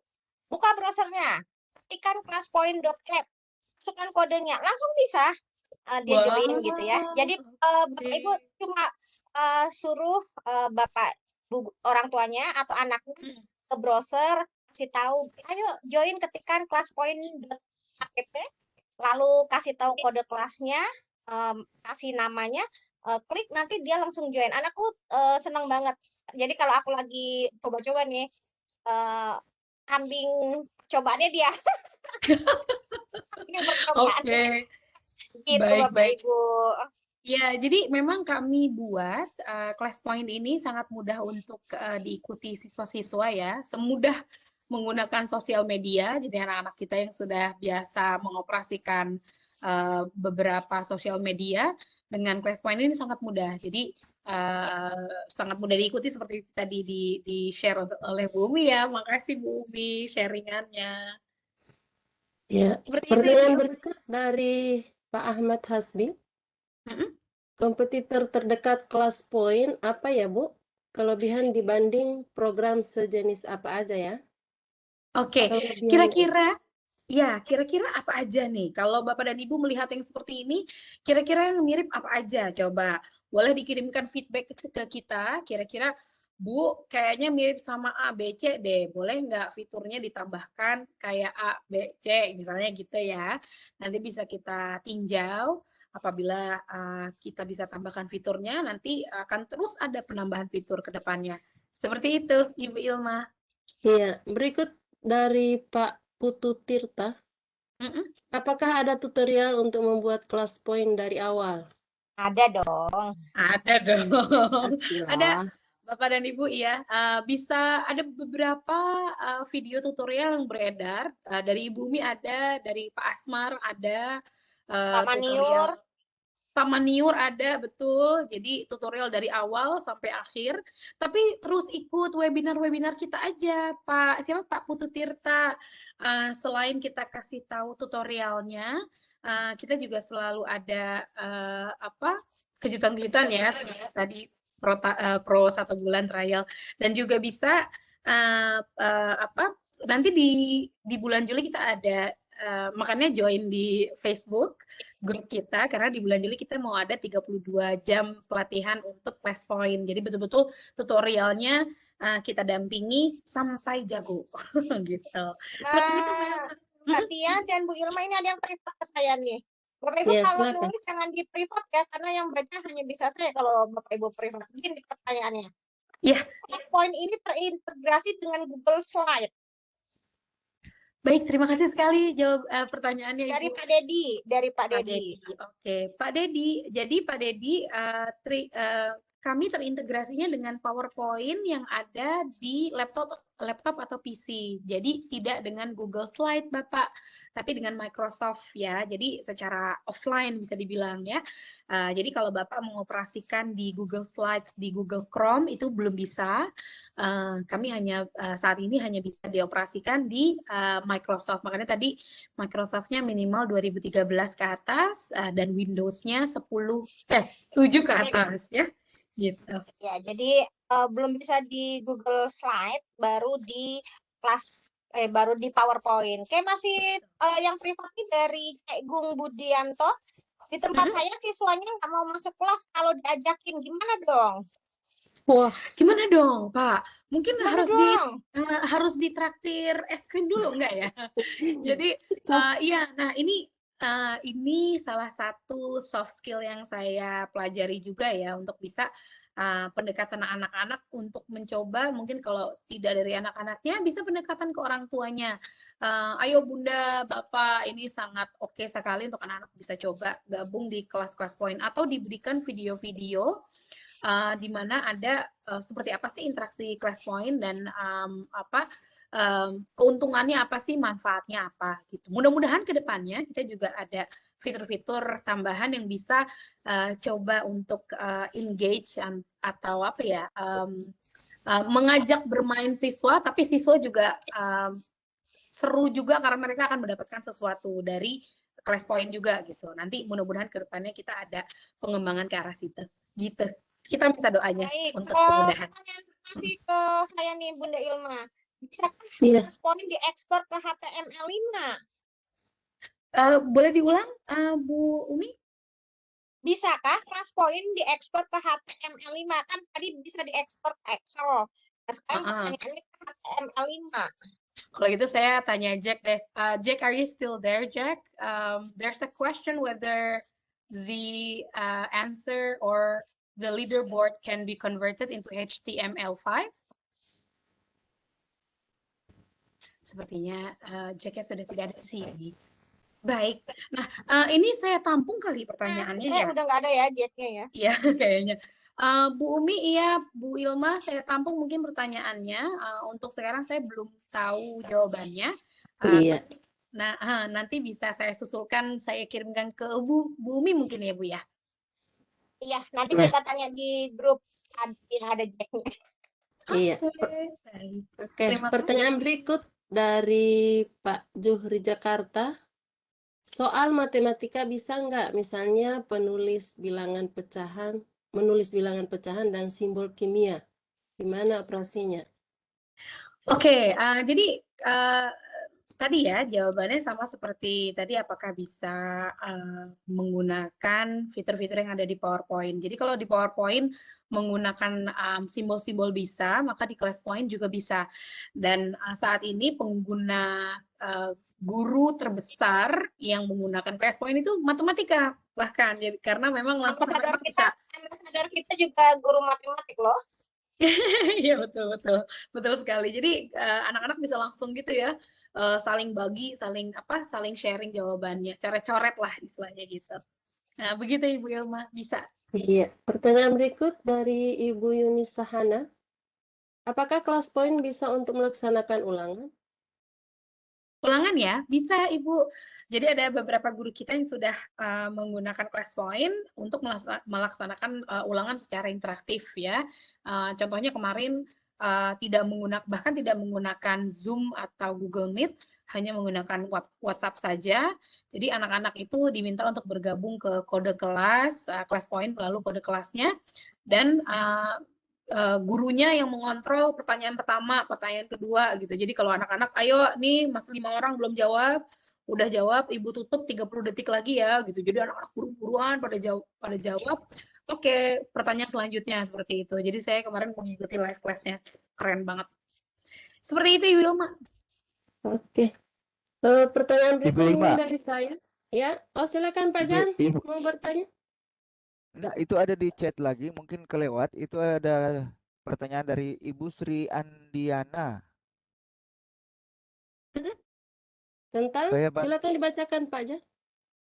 buka browsernya, ketikkan classpoint.app, masukkan kodenya, langsung bisa dia join gitu ya. Jadi Bapak Ibu cuma suruh Bapak orang tuanya atau anaknya ke browser, kasih tahu, ayo join, ketikkan classpoint.app, lalu kasih tahu kode kelasnya, kasih namanya, klik, nanti dia langsung join. Anakku senang banget. Jadi kalau aku lagi coba-coba nih, kambing cobaannya dia. Oke. Gitu Baik, Bapak Ibu. Ya, jadi memang kami buat kelas point ini sangat mudah untuk diikuti siswa-siswa ya, semudah menggunakan sosial media. Jadi anak-anak kita yang sudah biasa mengoperasikan beberapa sosial media dengan kelas point ini sangat mudah. Jadi sangat mudah diikuti seperti tadi di share oleh Bu Umi ya. Makasih Bu Umi sharingannya. Ya, pertanyaan berikut dari Pak Ahmad Hasbi. Kompetitor terdekat kelas poin apa ya, Bu? Kelebihan dibanding program sejenis apa aja ya? Oke, kira-kira apa aja nih? Kalau Bapak dan Ibu melihat yang seperti ini, kira-kira yang mirip apa aja? Coba boleh dikirimkan feedback ke kita, kira-kira Bu, kayaknya mirip sama A, B, C deh. Boleh nggak fiturnya ditambahkan kayak A, B, C, misalnya gitu ya. Nanti bisa kita tinjau. Apabila kita bisa tambahkan fiturnya, nanti akan terus ada penambahan fitur ke depannya. Seperti itu, Ibu Ilma. Iya, berikut dari Pak Putu Tirta. Apakah ada tutorial untuk membuat kelas poin dari awal? Ada dong. Ada dong. Pastilah. Ada Bapak dan Ibu ya, bisa ada beberapa video tutorial yang beredar dari Ibu Umi ada, dari Pak Asmar ada, tutorial Pak Maniur ada, betul. Jadi tutorial dari awal sampai akhir. Tapi terus ikut webinar-webinar kita aja, Pak Putu Tirta. Selain kita kasih tahu tutorialnya, kita juga selalu ada kejutan-kejutan ya. Tadi pro 1 bulan trial, dan juga bisa nanti di bulan Juli kita ada, makanya join di Facebook grup kita, karena di bulan Juli kita mau ada 32 jam pelatihan untuk class point. Jadi betul-betul tutorialnya kita dampingi sampai jago gitu. Kak Tia dan Bu Ilma, ini ada yang privat ke saya nih. Bapak Ibu kalau nulis jangan di privat ya, karena yang baca hanya bisa saya kalau Bapak Ibu privat. Begini pertanyaannya. Iya. Class point ini terintegrasi dengan Google Slide. Baik, terima kasih sekali jawab pertanyaannya dari Ibu. Dari Pak Dedi. Oke, Pak Dedi. Jadi Pak Dedi, kami terintegrasinya dengan PowerPoint yang ada di laptop atau PC. Jadi tidak dengan Google Slide, Bapak, tapi dengan Microsoft ya. Jadi secara offline bisa dibilang ya. Jadi kalau Bapak mengoperasikan di Google Slides, di Google Chrome itu belum bisa. Kami saat ini hanya bisa dioperasikan di Microsoft. Makanya tadi Microsoft-nya minimal 2013 ke atas dan Windows-nya 7 ke atas ya. Gitu. Ya, jadi belum bisa di Google Slide, baru di baru di PowerPoint. Kayak masih yang privat nih dari Cek Gung Budianto. Di tempat saya siswanya nggak mau masuk kelas kalau diajakin, gimana dong? Wah, Gimana dong, Pak? Mungkin Gimana dong? harus ditraktir es krim dulu enggak ya? Jadi iya, nah ini salah satu soft skill yang saya pelajari juga ya untuk bisa pendekatan anak-anak untuk mencoba, mungkin kalau tidak dari anak-anaknya bisa pendekatan ke orang tuanya. Ayo Bunda, Bapak, ini sangat oke sekali untuk anak-anak bisa coba gabung di kelas-kelas point atau diberikan video-video di mana ada seperti apa sih interaksi kelas point dan keuntungannya apa sih, manfaatnya apa gitu. Mudah-mudahan ke depannya kita juga ada fitur-fitur tambahan yang bisa coba untuk engage atau apa ya, mengajak bermain siswa, tapi siswa juga seru juga karena mereka akan mendapatkan sesuatu dari kelas point juga gitu. Nanti mudah-mudahan ke depannya kita ada pengembangan ke arah situ gitu. Kita minta doanya untuk kemudahan. Masih ke saya nih Bunda Ilma. Bisa kan Iya. kelas point diekspor ke HTML5? Boleh diulang, Bu Umi? Bisakah kelas point diekspor ke HTML5? Kan tadi bisa diekspor ke Excel. Nah, sekarang pertanyaannya ke HTML5. Kalau gitu saya tanya Jack deh. Jack, are you still there, Jack? There's a question whether the answer or the leaderboard can be converted into HTML5. Sepertinya Jack-nya sudah tidak ada di sini. Baik. Nah, ini saya tampung kali pertanyaannya ya. Udah nggak ada ya Jack-nya ya? Iya, kayaknya. Bu Umi, iya, Bu Ilma, saya tampung mungkin pertanyaannya. Untuk sekarang saya belum tahu jawabannya. Iya. Nah, nanti bisa saya susulkan, saya kirimkan ke Bu Umi mungkin ya, Bu ya. Iya, nanti kita tanya di grup yang ada Jack-nya. Iya. Oke, pertanyaan berikut dari Pak Juhri Jakarta. Soal matematika bisa nggak misalnya menulis bilangan pecahan dan simbol kimia? Gimana operasinya? Oke, jadi tadi ya jawabannya sama seperti tadi, apakah bisa menggunakan fitur-fitur yang ada di PowerPoint. Jadi kalau di PowerPoint menggunakan simbol-simbol bisa, maka di kelas point juga bisa. Dan saat ini pengguna guru terbesar yang menggunakan kelas point itu matematika bahkan, jadi karena memang langsung ambasador kita juga guru matematik loh. Iya, betul sekali. Jadi anak-anak bisa langsung gitu ya, saling bagi, saling sharing jawabannya, coret-coret lah istilahnya gitu. Nah, begitu Ibu Ilma, bisa. Iya. Pertanyaan berikut dari Ibu Yunisa Hana. Apakah kelas point bisa untuk melaksanakan ulangan? Ulangan ya, bisa Ibu. Jadi ada beberapa guru kita yang sudah menggunakan kelas point untuk melaksanakan ulangan secara interaktif ya. Contohnya kemarin bahkan tidak menggunakan Zoom atau Google Meet, hanya menggunakan WhatsApp saja. Jadi anak-anak itu diminta untuk bergabung ke kode kelas point melalui kode kelasnya, dan gurunya yang mengontrol pertanyaan pertama, pertanyaan kedua gitu. Jadi kalau anak-anak, ayo nih masih 5 orang belum jawab, udah jawab, Ibu tutup 30 detik lagi ya gitu. Jadi anak-anak buru-buruan pada jawab. Oke, pertanyaan selanjutnya seperti itu. Jadi saya kemarin mengikuti live class-nya, keren banget. Seperti itu Ibu Ilma. Oke. Pertanyaan berikutnya dari saya. Ya, silakan Pak Jan, mau bertanya? Nah, itu ada di chat lagi, mungkin kelewat. Itu ada pertanyaan dari Ibu Sri Andiana. Tentang? Silakan dibacakan Pak Jan.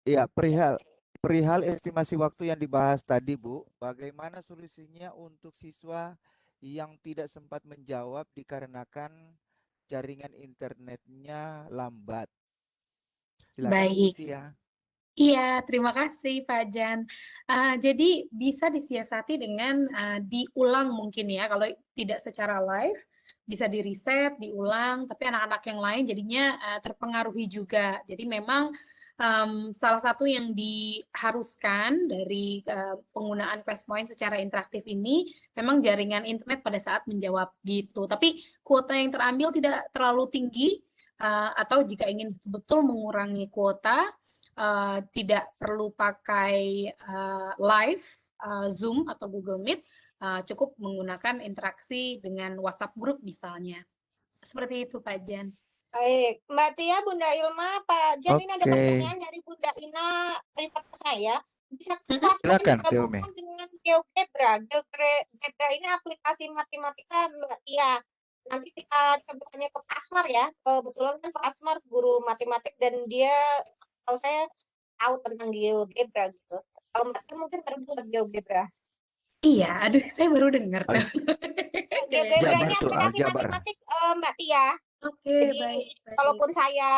Iya, perihal perihal estimasi waktu yang dibahas tadi, Bu, bagaimana solusinya untuk siswa yang tidak sempat menjawab dikarenakan jaringan internetnya lambat? Silakan, Bu Baik. Tia. Iya, terima kasih Pak Jan. Jadi bisa disiasati dengan diulang mungkin ya, kalau tidak secara live, bisa di-reset, diulang, tapi anak-anak yang lain jadinya terpengaruhi juga. Jadi memang salah satu yang diharuskan dari penggunaan Classpoint secara interaktif ini, memang jaringan internet pada saat menjawab gitu. Tapi kuota yang terambil tidak terlalu tinggi, atau jika ingin betul mengurangi kuota, tidak perlu pakai live Zoom atau Google Meet, cukup menggunakan interaksi dengan WhatsApp group misalnya. Seperti itu Pak Jan. Baik, Mbak Tia, Bunda Ilma, Pak Jan, ini ada Oke. pertanyaan dari Bunda Ina report ke saya. Bisa Silakan, Teome. digabungkan dengan GeoGebra. GeoGebra ini aplikasi matematika, Mbak Tia. Nanti kita coba tanya ke Pak Asmar ya. Kebetulan kan Pak Asmar guru matematik dan dia, kalau saya tahu tentang GeoGebra gitu. Kalau Mbak Tia mungkin baru dengar GeoGebra. Iya, aduh saya baru dengar. GeoGebra ini Jabar tuh, aplikasi aljabar. matematik, Mbak Tia. Oke, Jadi baik. kalaupun saya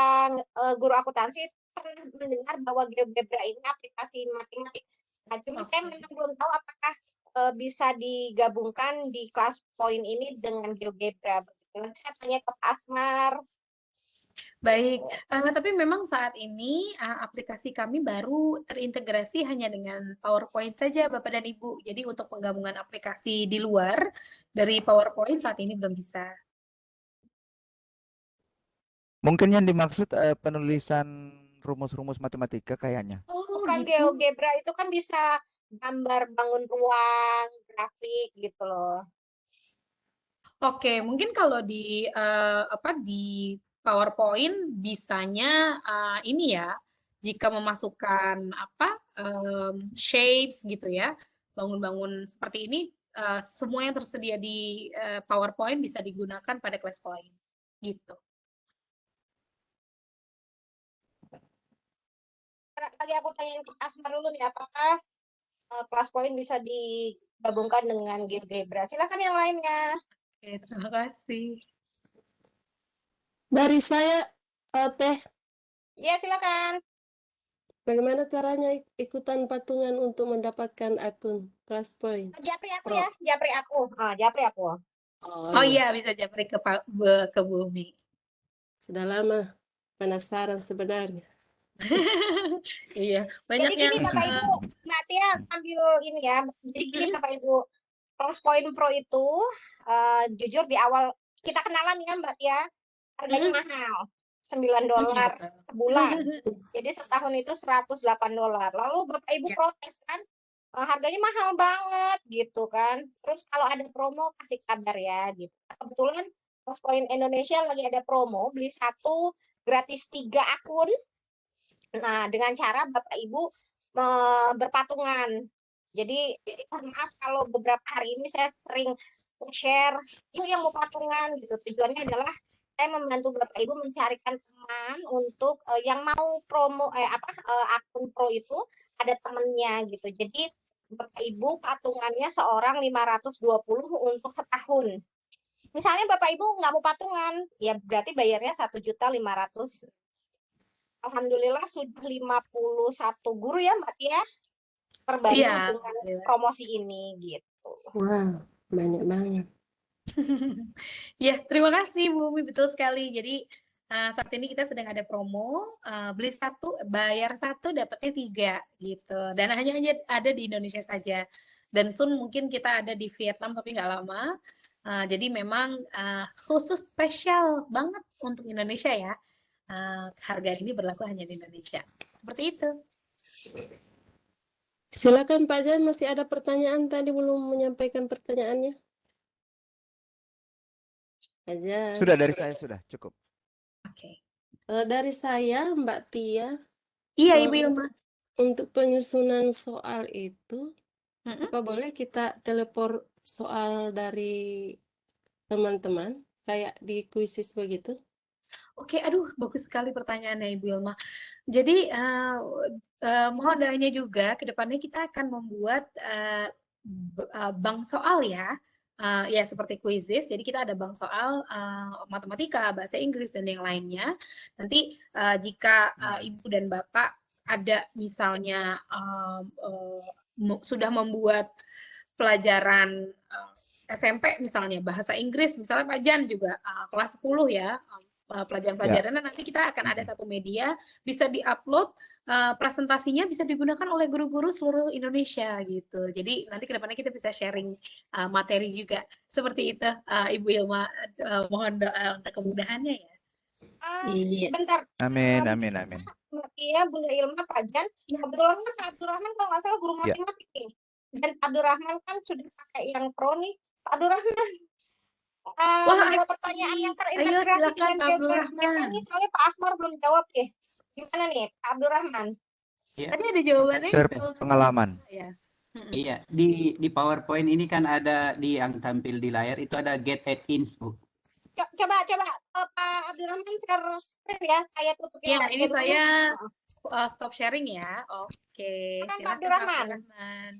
guru akuntansi pernah mendengar bahwa GeoGebra ini aplikasi matematik. Nah, cuma saya memang belum tahu apakah bisa digabungkan di Classpoint ini dengan GeoGebra. Nanti saya tanya ke Pak Asmar. Baik, tapi memang saat ini aplikasi kami baru terintegrasi hanya dengan PowerPoint saja Bapak dan Ibu. Jadi untuk penggabungan aplikasi di luar dari PowerPoint saat ini belum bisa. Mungkin yang dimaksud penulisan rumus-rumus matematika kayaknya. Oh, Bukan gitu. GeoGebra itu kan bisa gambar bangun ruang, grafik gitu loh. Oke, mungkin kalau di di PowerPoint bisanya ini ya, jika memasukkan shapes gitu ya, bangun-bangun seperti ini, semua yang tersedia di PowerPoint bisa digunakan pada Classpoint gitu. Lagi aku tanyain ke Asmar dulu nih, apakah Classpoint bisa digabungkan dengan GeoGebra? Silakan yang lainnya. Oke, terima kasih. Dari saya, Teh, Ya, silakan. bagaimana caranya ikutan patungan untuk mendapatkan akun Classpoint? Japri aku Pro. ya, Japri aku. Japri aku. Oh iya, bisa japri ke Bumi. Sudah lama penasaran sebenarnya. Iya, banyak Jadi gini yang Bapak Ibu, Mbak Tia ambil ini ya. Jadi gini Bapak Ibu, Classpoint Pro itu jujur di awal kita kenalan ya Mbak Tia, harganya mahal, $9 sebulan. Jadi setahun itu $108. Lalu Bapak Ibu protes kan, harganya mahal banget gitu kan. Terus kalau ada promo kasih kabar ya gitu. Kebetulan Classpoint Indonesia lagi ada promo, beli 1 gratis 3 akun. Nah, dengan cara Bapak Ibu berpatungan. Jadi, maaf kalau beberapa hari ini saya sering share, yuk yang mau patungan gitu. Tujuannya adalah saya membantu Bapak Ibu mencarikan teman untuk yang mau promo akun pro itu ada temennya gitu. Jadi Bapak Ibu patungannya seorang 520 untuk setahun. Misalnya Bapak Ibu nggak mau patungan, ya berarti bayarnya 1.500.000. Alhamdulillah sudah 51 guru ya Mbak Tia terbantu dengan promosi ini gitu. Wow, banyak banget. Ya, terima kasih Bu Umi, betul sekali. Jadi saat ini kita sedang ada promo, beli 1, bayar 1, dapatnya 3 gitu. Dan hanya ada di Indonesia saja. Dan soon mungkin kita ada di Vietnam tapi nggak lama. Jadi memang khusus spesial banget untuk Indonesia ya. Harga ini berlaku hanya di Indonesia. Seperti itu. Silakan Pak Jan, masih ada pertanyaan tadi belum menyampaikan pertanyaannya. Pak Jan. Sudah dari saya sudah cukup. Oke. Dari saya Mbak Tia. Iya Ibu Ilma. Untuk penyusunan soal itu, apa boleh kita telepon soal dari teman-teman kayak di kuisis begitu? Oke, aduh bagus sekali pertanyaannya Ibu Ilma. Jadi mohon doanya juga ke depannya kita akan membuat bank soal ya. Ya seperti quizzes. Jadi kita ada bank soal matematika, bahasa Inggris dan yang lainnya. Nanti jika Ibu dan Bapak ada misalnya sudah membuat pelajaran SMP misalnya bahasa Inggris, misalnya Pak Jan juga kelas 10 ya, pelajaran-pelajarannya nanti kita akan ada satu media bisa diupload, presentasinya bisa digunakan oleh guru-guru seluruh Indonesia gitu. Jadi nanti kedepannya kita bisa sharing materi juga seperti itu, Ibu Ilma. Mohon doa untuk kemudahannya ya. Iya. Bentar. Amin, amin, amin. Iya, Bunda Ilma, Pak Jan. Kebetulan kan Pak Abdurrahman kalau nggak salah guru matematik nih. Dan Pak Abdurrahman kan sudah pakai yang pro nih. Pak Abdurrahman, Wah, menjawab pertanyaan yang Ayo terintegrasi silakan dengan Pak Abdurrahman. ini soalnya Pak Asmar belum jawab nih. Gimana nih, Pak Abdurrahman? Ya, Tadi ada jawabannya. Share pengalaman. Ya. iya. Di PowerPoint ini kan ada yang tampil di layar itu ada get add-ins, Bu. Coba Pak Abdurrahman screen ya, saya tutup Ya, yang ini dulu. saya stop sharing ya. Oke, Silakan, Pak silakan Abdurrahman. Pak Abdurrahman.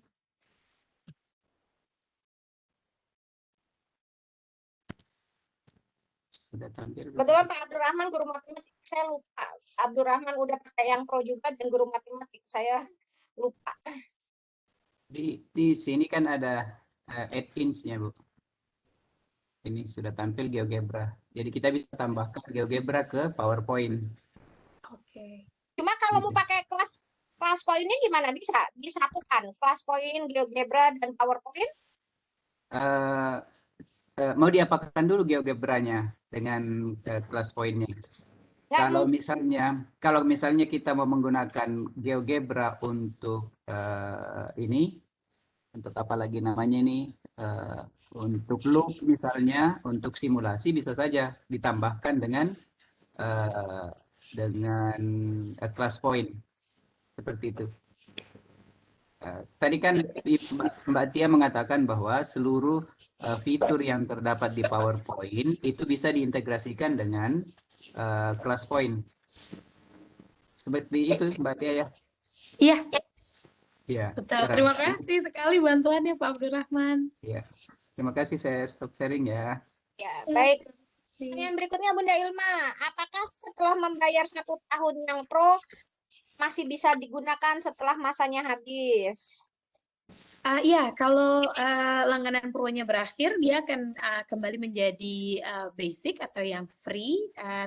Sudah tampil. Kebetulan Pak Abdurrahman guru matematik, saya lupa. Abdurrahman udah pakai yang pro juga dan guru matematik, saya lupa. Di sini kan ada add-ins-nya, Bu. Ini sudah tampil GeoGebra. Jadi kita bisa tambahkan GeoGebra ke PowerPoint. Oke. Cuma kalau mau pakai kelas poinnya gimana? Bisa disatukan kelas poin, GeoGebra dan PowerPoint? Mau diapakan dulu GeoGebra-nya dengan kelas poinnya. Kalau misalnya kita mau menggunakan GeoGebra untuk untuk apa lagi namanya ini, untuk loop misalnya, untuk simulasi bisa saja ditambahkan dengan kelas point seperti itu. Tadi kan Mbak Tia mengatakan bahwa seluruh fitur yang terdapat di PowerPoint itu bisa diintegrasikan dengan kelas point. Seperti itu Mbak Tia ya? Iya. Ya. Betul. Terima kasih sekali bantuannya Pak Abdurrahman. Ya. Terima kasih, saya stop sharing ya. Ya, baik. Yang berikutnya Bunda Ilma, apakah setelah membayar 1 tahun yang pro masih bisa digunakan setelah masanya habis? Iya, kalau langganan pro-nya berakhir, dia akan kembali menjadi basic atau yang free.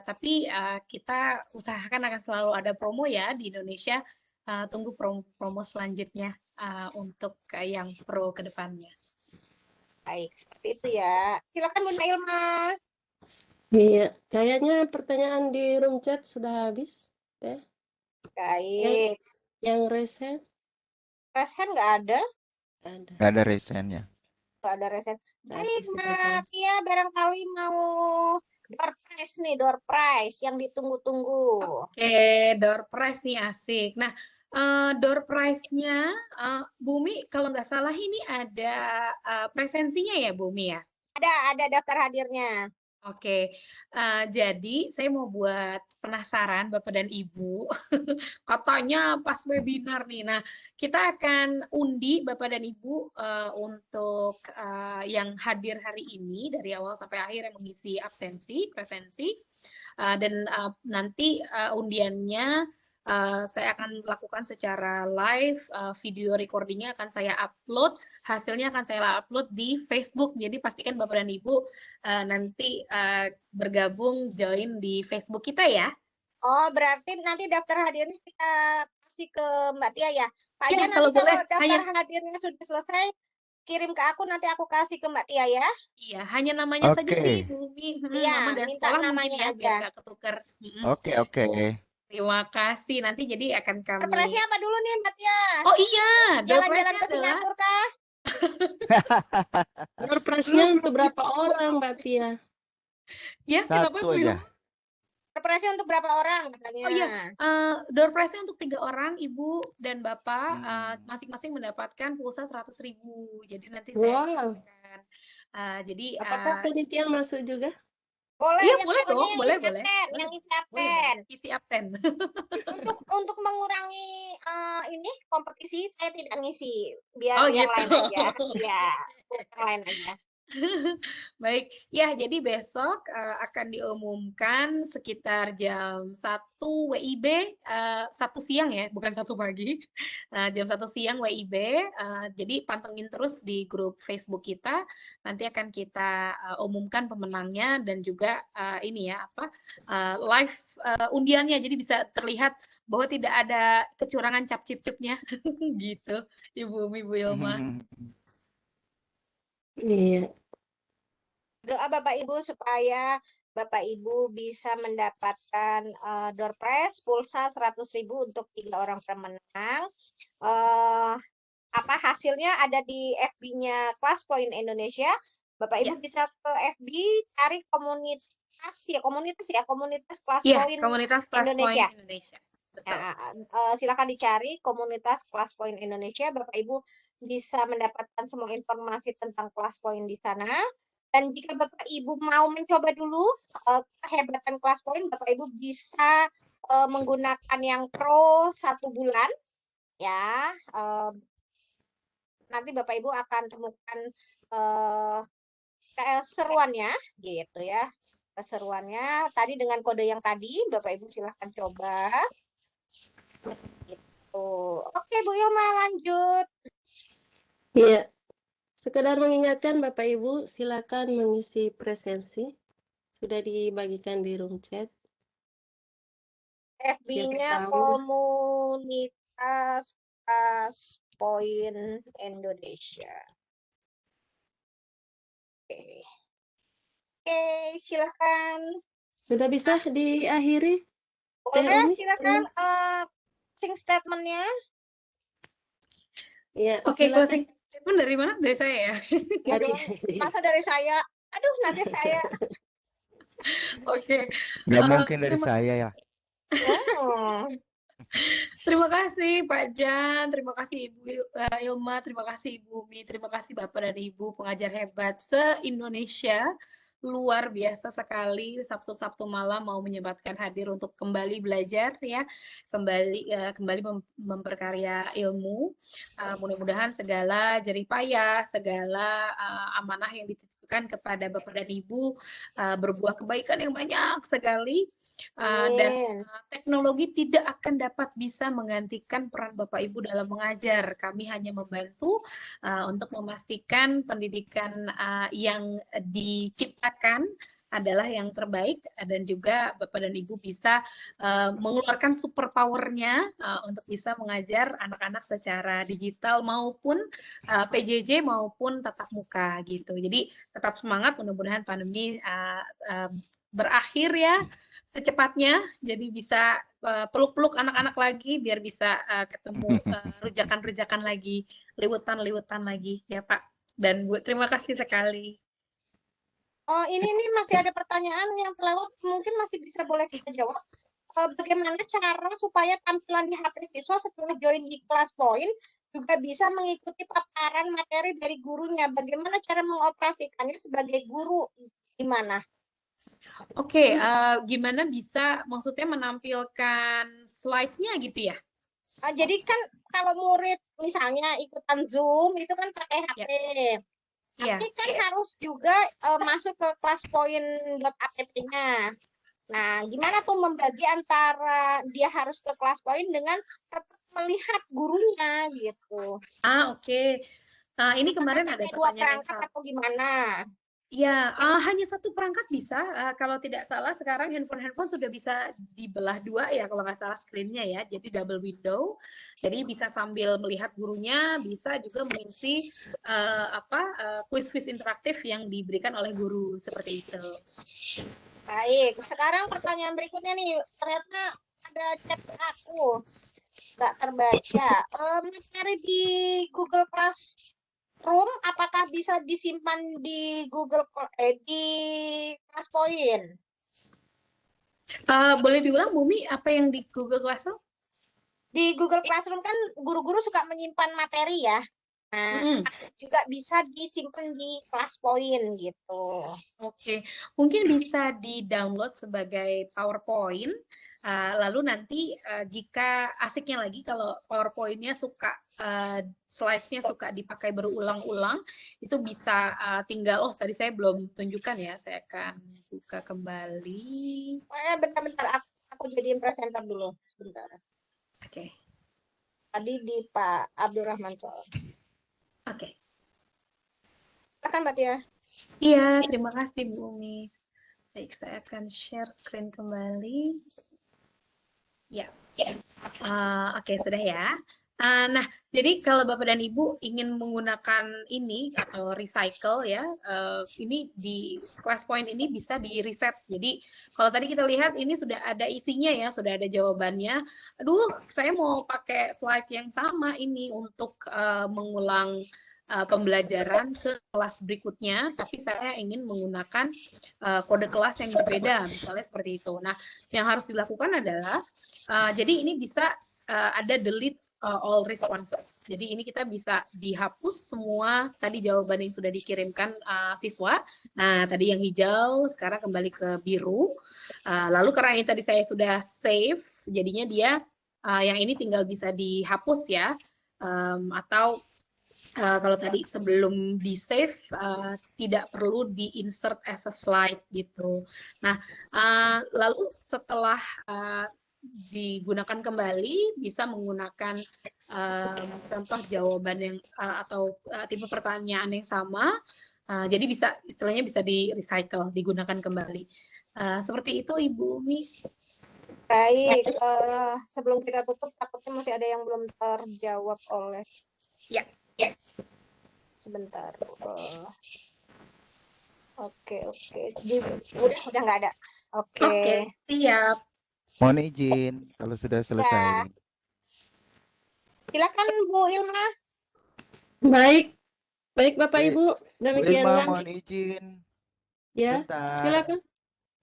Tapi kita usahakan akan selalu ada promo ya di Indonesia. Tunggu promo selanjutnya untuk yang pro ke depannya. Baik, seperti itu ya. Silakan Bunda Ilma. Iya, kayaknya pertanyaan di room chat sudah habis. Ya. Baik. Yang resen? Resen nggak ada? Ada. Nggak ada resennya. Nggak ada resen. Baik, Partisipasi. Mbak Tia barangkali mau door prize nih, door prize yang ditunggu-tunggu. Oke, door prize nih asik. Nah, door prize-nya, Bumi, kalau nggak salah ini ada presensinya ya, Bumi ya? Ada daftar hadirnya. Oke, jadi saya mau buat penasaran Bapak dan Ibu, katanya pas webinar nih. Nah, kita akan undi Bapak dan Ibu untuk yang hadir hari ini dari awal sampai akhir yang mengisi absensi, presensi, dan nanti undiannya saya akan lakukan secara live, video recordingnya akan saya upload, hasilnya akan saya upload di Facebook. Jadi pastikan Bapak dan Ibu nanti bergabung join di Facebook kita ya. Oh, berarti nanti daftar hadirnya kita kasih ke Mbak Tia ya. Pak Ya, Jan, kalau nanti boleh, kalau daftar hadirnya sudah selesai, kirim ke aku, nanti aku kasih ke Mbak Tia ya. Iya, hanya namanya saja Oke. sih, Bumi. Iya, Nama dan minta sekolah namanya mungkin ya, aja. biar nggak ketukar. Oke. Terima kasih. Nanti jadi akan kami. Surprise-nya apa dulu nih Mbak Tia? Oh iya, Jalan-jalan ke adalah Singapura kah? Door prize-nya untuk berapa orang, Mbak Tia? ya, kenapa Satu Bu aja. Ilma? Surprise-nya untuk berapa orang katanya? Oh iya, door prize-nya untuk 3 orang, Ibu dan Bapak, masing-masing mendapatkan pulsa 100.000. Jadi nanti saya Wow. sampaikan. Jadi Apakah panitia masuk juga? Boleh Iya, ya, boleh pokoknya dong, yang boleh, isi boleh. absen, Boleh, yang isi boleh, absen. boleh. Isi absen. Untuk mengurangi ini kompetisi saya tidak ngisi, biar Oh, yang gitu. lain aja. Iya, buat yang lain aja. Baik, ya jadi besok akan diumumkan sekitar jam 1 WIB, 1 siang ya, bukan 1 pagi. Jam 1 siang WIB, jadi pantengin terus di grup Facebook kita, nanti akan kita umumkan pemenangnya dan juga ini ya, live undiannya, jadi bisa terlihat bahwa tidak ada kecurangan cap-cip-cipnya, gitu, Ibu Ilma. Iya. Doa Bapak Ibu supaya Bapak Ibu bisa mendapatkan door prize pulsa 100.000 untuk 3 orang pemenang. Hasilnya ada di FB-nya Kelas Point Indonesia. Bapak Ibu bisa ke FB cari komunitas Kelas Iya, Point komunitas Kelas Indonesia. Point Indonesia. Betul. Silakan dicari komunitas Kelas Point Indonesia. Bapak Ibu bisa mendapatkan semua informasi tentang Kelas Point di sana. Dan jika Bapak Ibu mau mencoba dulu kehebatan Kelas Point, Bapak Ibu bisa menggunakan yang Pro 1 bulan, ya. Nanti Bapak Ibu akan temukan keseruannya, gitu ya. Keseruannya tadi dengan kode yang tadi, Bapak Ibu silahkan coba. Gitu. Oke, Bu Ilma lanjut. Iya. Sekedar mengingatkan Bapak Ibu, silakan mengisi presensi. Sudah dibagikan di room chat. FB-nya Siapa tahu. komunitas Kelas Point Indonesia. Oke, silakan. Sudah bisa diakhiri? Boleh, Umi? silakan closing statement-nya. Ya, Oke, silakan. closing statement dari mana? Dari saya ya? Ya dong, masa dari saya? Aduh, nanti saya. Oke. Nggak mungkin dari saya ya. Terima kasih Pak Jan, terima kasih Ibu Ilma, terima kasih Ibu Umi, terima kasih Bapak dan Ibu pengajar hebat se-Indonesia. Luar biasa sekali Sabtu-Sabtu malam mau menyempatkan hadir untuk kembali belajar ya, kembali memperkarya ilmu. Mudah-mudahan segala jerih payah, segala amanah yang dititipkan kepada Bapak dan Ibu berbuah kebaikan yang banyak sekali. Dan teknologi tidak akan dapat bisa menggantikan peran Bapak Ibu dalam mengajar. Kami hanya membantu untuk memastikan pendidikan yang diciptakan adalah yang terbaik dan juga Bapak dan Ibu bisa mengeluarkan super power-nya untuk bisa mengajar anak-anak secara digital maupun PJJ maupun tatap muka gitu. Jadi tetap semangat, mudah-mudahan pandemi berakhir ya secepatnya, jadi bisa peluk-peluk anak-anak lagi biar bisa ketemu rujakan-rujakan lagi, liwetan-liwetan lagi ya Pak dan Bu. Terima kasih sekali. Oh, ini masih ada pertanyaan yang terlewat, mungkin masih bisa boleh kita jawab. Bagaimana cara supaya tampilan di HP siswa setelah join di Kelas Point juga bisa mengikuti paparan materi dari gurunya? Bagaimana cara mengoperasikannya sebagai guru? Gimana? Oke, gimana bisa maksudnya menampilkan slides-nya gitu ya? Jadi kan kalau murid misalnya ikutan Zoom itu kan pakai HP. Tapi kan harus juga masuk ke classpoint.app-nya. Nah, gimana tuh membagi antara dia harus ke Kelas Point dengan melihat gurunya gitu? Oke. Ini kemarin ada pertanyaan yang sama atau gimana? Ya, hanya satu perangkat bisa. Kalau tidak salah sekarang handphone sudah bisa dibelah dua ya kalau nggak salah screen-nya ya. Jadi double window. Jadi bisa sambil melihat gurunya, bisa juga mengisi kuis-kuis interaktif yang diberikan oleh guru seperti itu. Baik, sekarang pertanyaan berikutnya nih. Ternyata ada chat aku nggak terbaca. Materi di Google Classroom apakah bisa disimpan di di Kelas Point? Boleh diulang Bumi apa yang di Google Classroom? Di Google Classroom kan guru-guru suka menyimpan materi ya. Nah, juga bisa disimpan di kelas poin gitu. Oke, mungkin bisa di-download sebagai PowerPoint. Lalu nanti jika asiknya lagi kalau PowerPoint-nya suka slides-nya suka dipakai berulang-ulang, itu bisa tinggal tadi saya belum tunjukkan ya, saya akan buka kembali. Bentar-bentar aku jadiin presenter dulu sebentar. Oke. Tadi di Pak Abdurrahman Soleh. Oke. Silakan Mbak Tia. Iya, terima kasih Bu Umi. Baik, saya akan share screen kembali. Ya, oke, sudah ya. Nah, jadi kalau Bapak dan Ibu ingin menggunakan ini atau recycle ya, ini di class point ini bisa di reset. Jadi kalau tadi kita lihat ini sudah ada isinya ya, sudah ada jawabannya. Aduh, saya mau pakai slide yang sama ini untuk mengulang pembelajaran ke kelas berikutnya, tapi saya ingin menggunakan kode kelas yang berbeda, misalnya seperti itu. Nah, yang harus dilakukan adalah, jadi ini bisa ada delete all responses. Jadi ini kita bisa dihapus semua tadi jawaban yang sudah dikirimkan siswa. Nah, tadi yang hijau, sekarang kembali ke biru. Lalu karena ini tadi saya sudah save, jadinya dia yang ini tinggal bisa dihapus ya, atau kalau tadi sebelum di save tidak perlu di insert as a slide gitu. Nah, lalu setelah digunakan kembali bisa menggunakan contoh jawaban yang atau tipe pertanyaan yang sama. Jadi bisa istilahnya bisa di recycle, digunakan kembali. Seperti itu Ibu Umi. Baik, sebelum kita tutup takutnya masih ada yang belum terjawab oleh. Ya. Sebentar. Oke. Udah nggak ada. Oke. Siap. Mohon izin kalau sudah selesai. Silakan Bu Ilma. Baik Bapak Ibu, Bu demikianlah. Ilma, mohon izin. Ya, Bentar. silakan.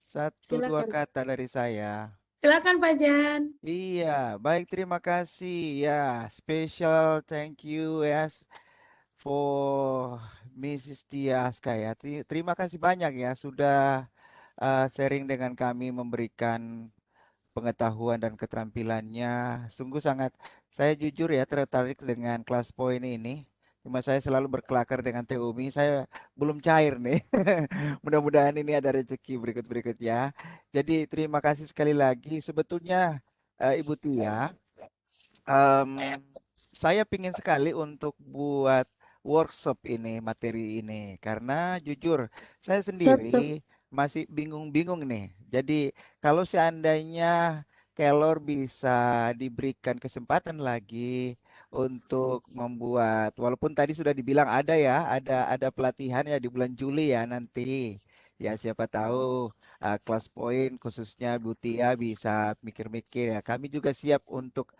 1-2 kata dari saya. Silakan Pak Jan. Iya, baik, terima kasih ya. Special thank you yes for Mrs. Tiaska ya. Terima kasih banyak ya sudah sharing dengan kami, memberikan pengetahuan dan keterampilannya. Sungguh sangat, saya jujur ya tertarik dengan kelas poin ini. Cuma saya selalu berkelakar dengan Teumi, saya belum cair nih. Mudah-mudahan ini ada rezeki berikut-berikut ya. Jadi terima kasih sekali lagi. Sebetulnya Ibu Tia, saya pingin sekali untuk buat workshop ini, materi ini. Karena jujur, saya sendiri masih bingung-bingung nih. Jadi kalau seandainya Kelor bisa diberikan kesempatan lagi untuk membuat, walaupun tadi sudah dibilang ada ya, ada pelatihan ya di bulan Juli ya nanti. Ya siapa tahu kelas poin khususnya Bu Tia bisa mikir-mikir ya. Kami juga siap untuk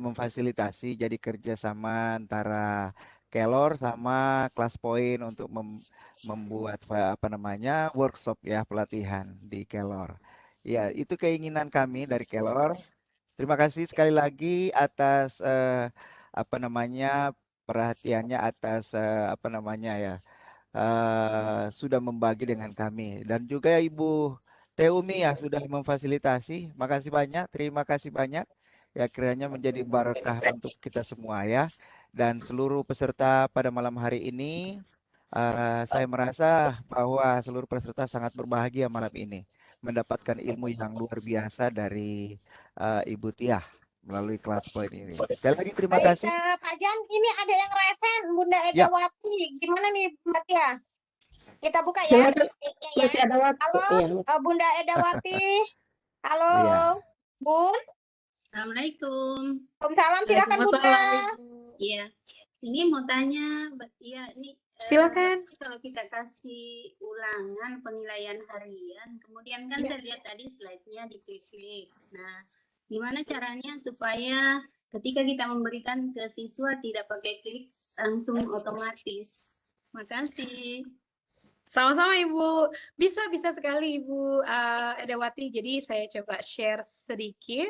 memfasilitasi jadi kerjasama antara Kelor sama kelas poin untuk membuat workshop ya pelatihan di Kelor. Ya, itu keinginan kami dari Kelor. Terima kasih sekali lagi atas perhatiannya, atas sudah membagi dengan kami, dan juga Ibu Teumi ya sudah memfasilitasi. Makasih banyak, terima kasih banyak. Ya kiranya menjadi berkah untuk kita semua ya. Dan seluruh peserta pada malam hari ini, saya merasa bahwa seluruh peserta sangat berbahagia malam ini mendapatkan ilmu yang luar biasa dari Ibu Tiah melalui kelas poin ini. Sekali lagi terima Baik, kasih. Pak Jan, ini ada yang resen, Bunda Edawati. Gimana nih Mbak Tia? Kita buka ya. Silakan. Masih ada waktu. Halo, Iya. Bunda Edawati. Halo, Iya. Bun. Assalamualaikum. Waalaikumsalam, silakan Bunda. Iya, ini mau tanya, Mbak Tia, ini Silakan. kalau kita kasih ulangan penilaian harian, kemudian kan saya lihat tadi slide-nya diklik-klik. Nah, gimana caranya supaya ketika kita memberikan ke siswa tidak pakai klik langsung otomatis? Makasih. Sama-sama Ibu. Bisa sekali Ibu Edawati. Jadi saya coba share sedikit.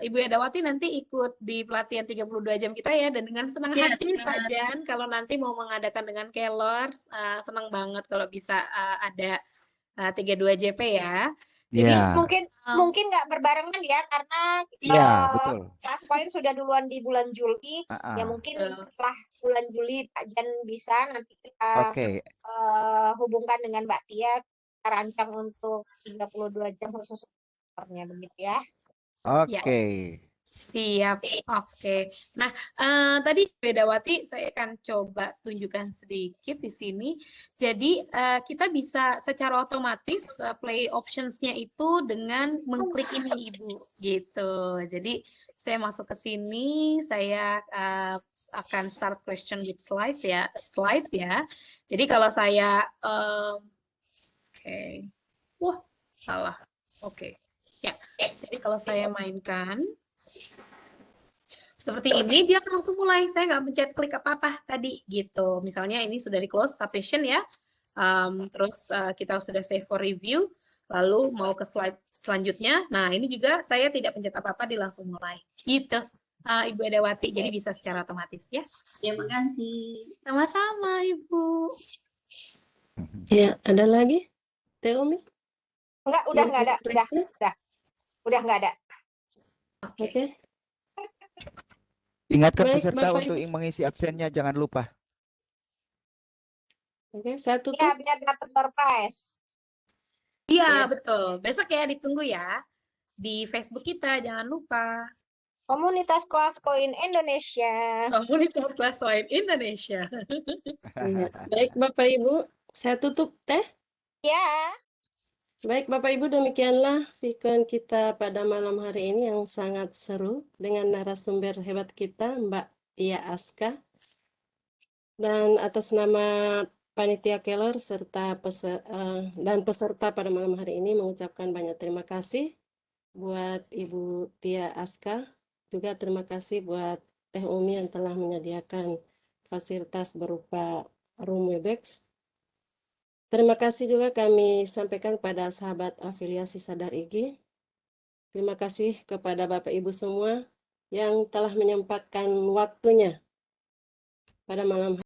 Ibu Edawati nanti ikut di pelatihan 32 jam kita ya, dan dengan senang Siap, hati Pak siap. Jan kalau nanti mau mengadakan dengan Kelor, senang banget kalau bisa ada 32 JP ya. Jadi Ya, mungkin nggak berbarengan ya, karena iya, betul. Class Point sudah duluan di bulan Juli. Ya Ah, mungkin setelah bulan Juli Pak Jan bisa, nanti kita Oke, hubungkan dengan Mbak Tia, kita rancang untuk 32 jam khusus begitu ya. oke. Siap, oke. Nah, tadi Bedawati saya akan coba tunjukkan sedikit di sini. Jadi kita bisa secara otomatis play options-nya itu dengan mengklik ini Ibu, gitu. Jadi saya masuk ke sini, saya akan start question with slide ya. Jadi kalau saya, oke, wah salah, oke. Ya, jadi kalau saya mainkan seperti ini, dia akan langsung mulai. Saya nggak mencet klik apa-apa tadi gitu. Misalnya ini sudah di close submission ya. Terus kita sudah save for review. Lalu mau ke slide selanjutnya. Nah ini juga saya tidak mencet apa-apa, dia langsung mulai. Gitu. Ibu Edawati, jadi bisa secara otomatis ya. Terima kasih. Sama-sama Ibu. Ya, ada lagi? Teh Umi? Enggak, udah Yang nggak ada. periksa? Udah nggak ada. Oke. Ingatkan Baik, peserta Bapak untuk Ibu. mengisi absennya, jangan lupa. Oke, saya Ya, tutup. biar dapat door prize. Iya, Ya. betul. Besok ya ditunggu ya. Di Facebook kita, jangan lupa. Komunitas Class Point Indonesia. Komunitas Class Point Indonesia. Iya. Baik, Bapak Ibu. Saya tutup, Teh. Ya. Baik, Bapak Ibu, demikianlah Vicon kita pada malam hari ini yang sangat seru dengan narasumber hebat kita, Mbak Tia Aska. Dan atas nama Panitia Kelor serta peserta pada malam hari ini mengucapkan banyak terima kasih buat Ibu Tia Aska. Juga terima kasih buat Teh Umi yang telah menyediakan fasilitas berupa room Webex. Terima kasih juga kami sampaikan pada sahabat afiliasi Sadar IG. Terima kasih kepada Bapak Ibu semua yang telah menyempatkan waktunya pada malam hari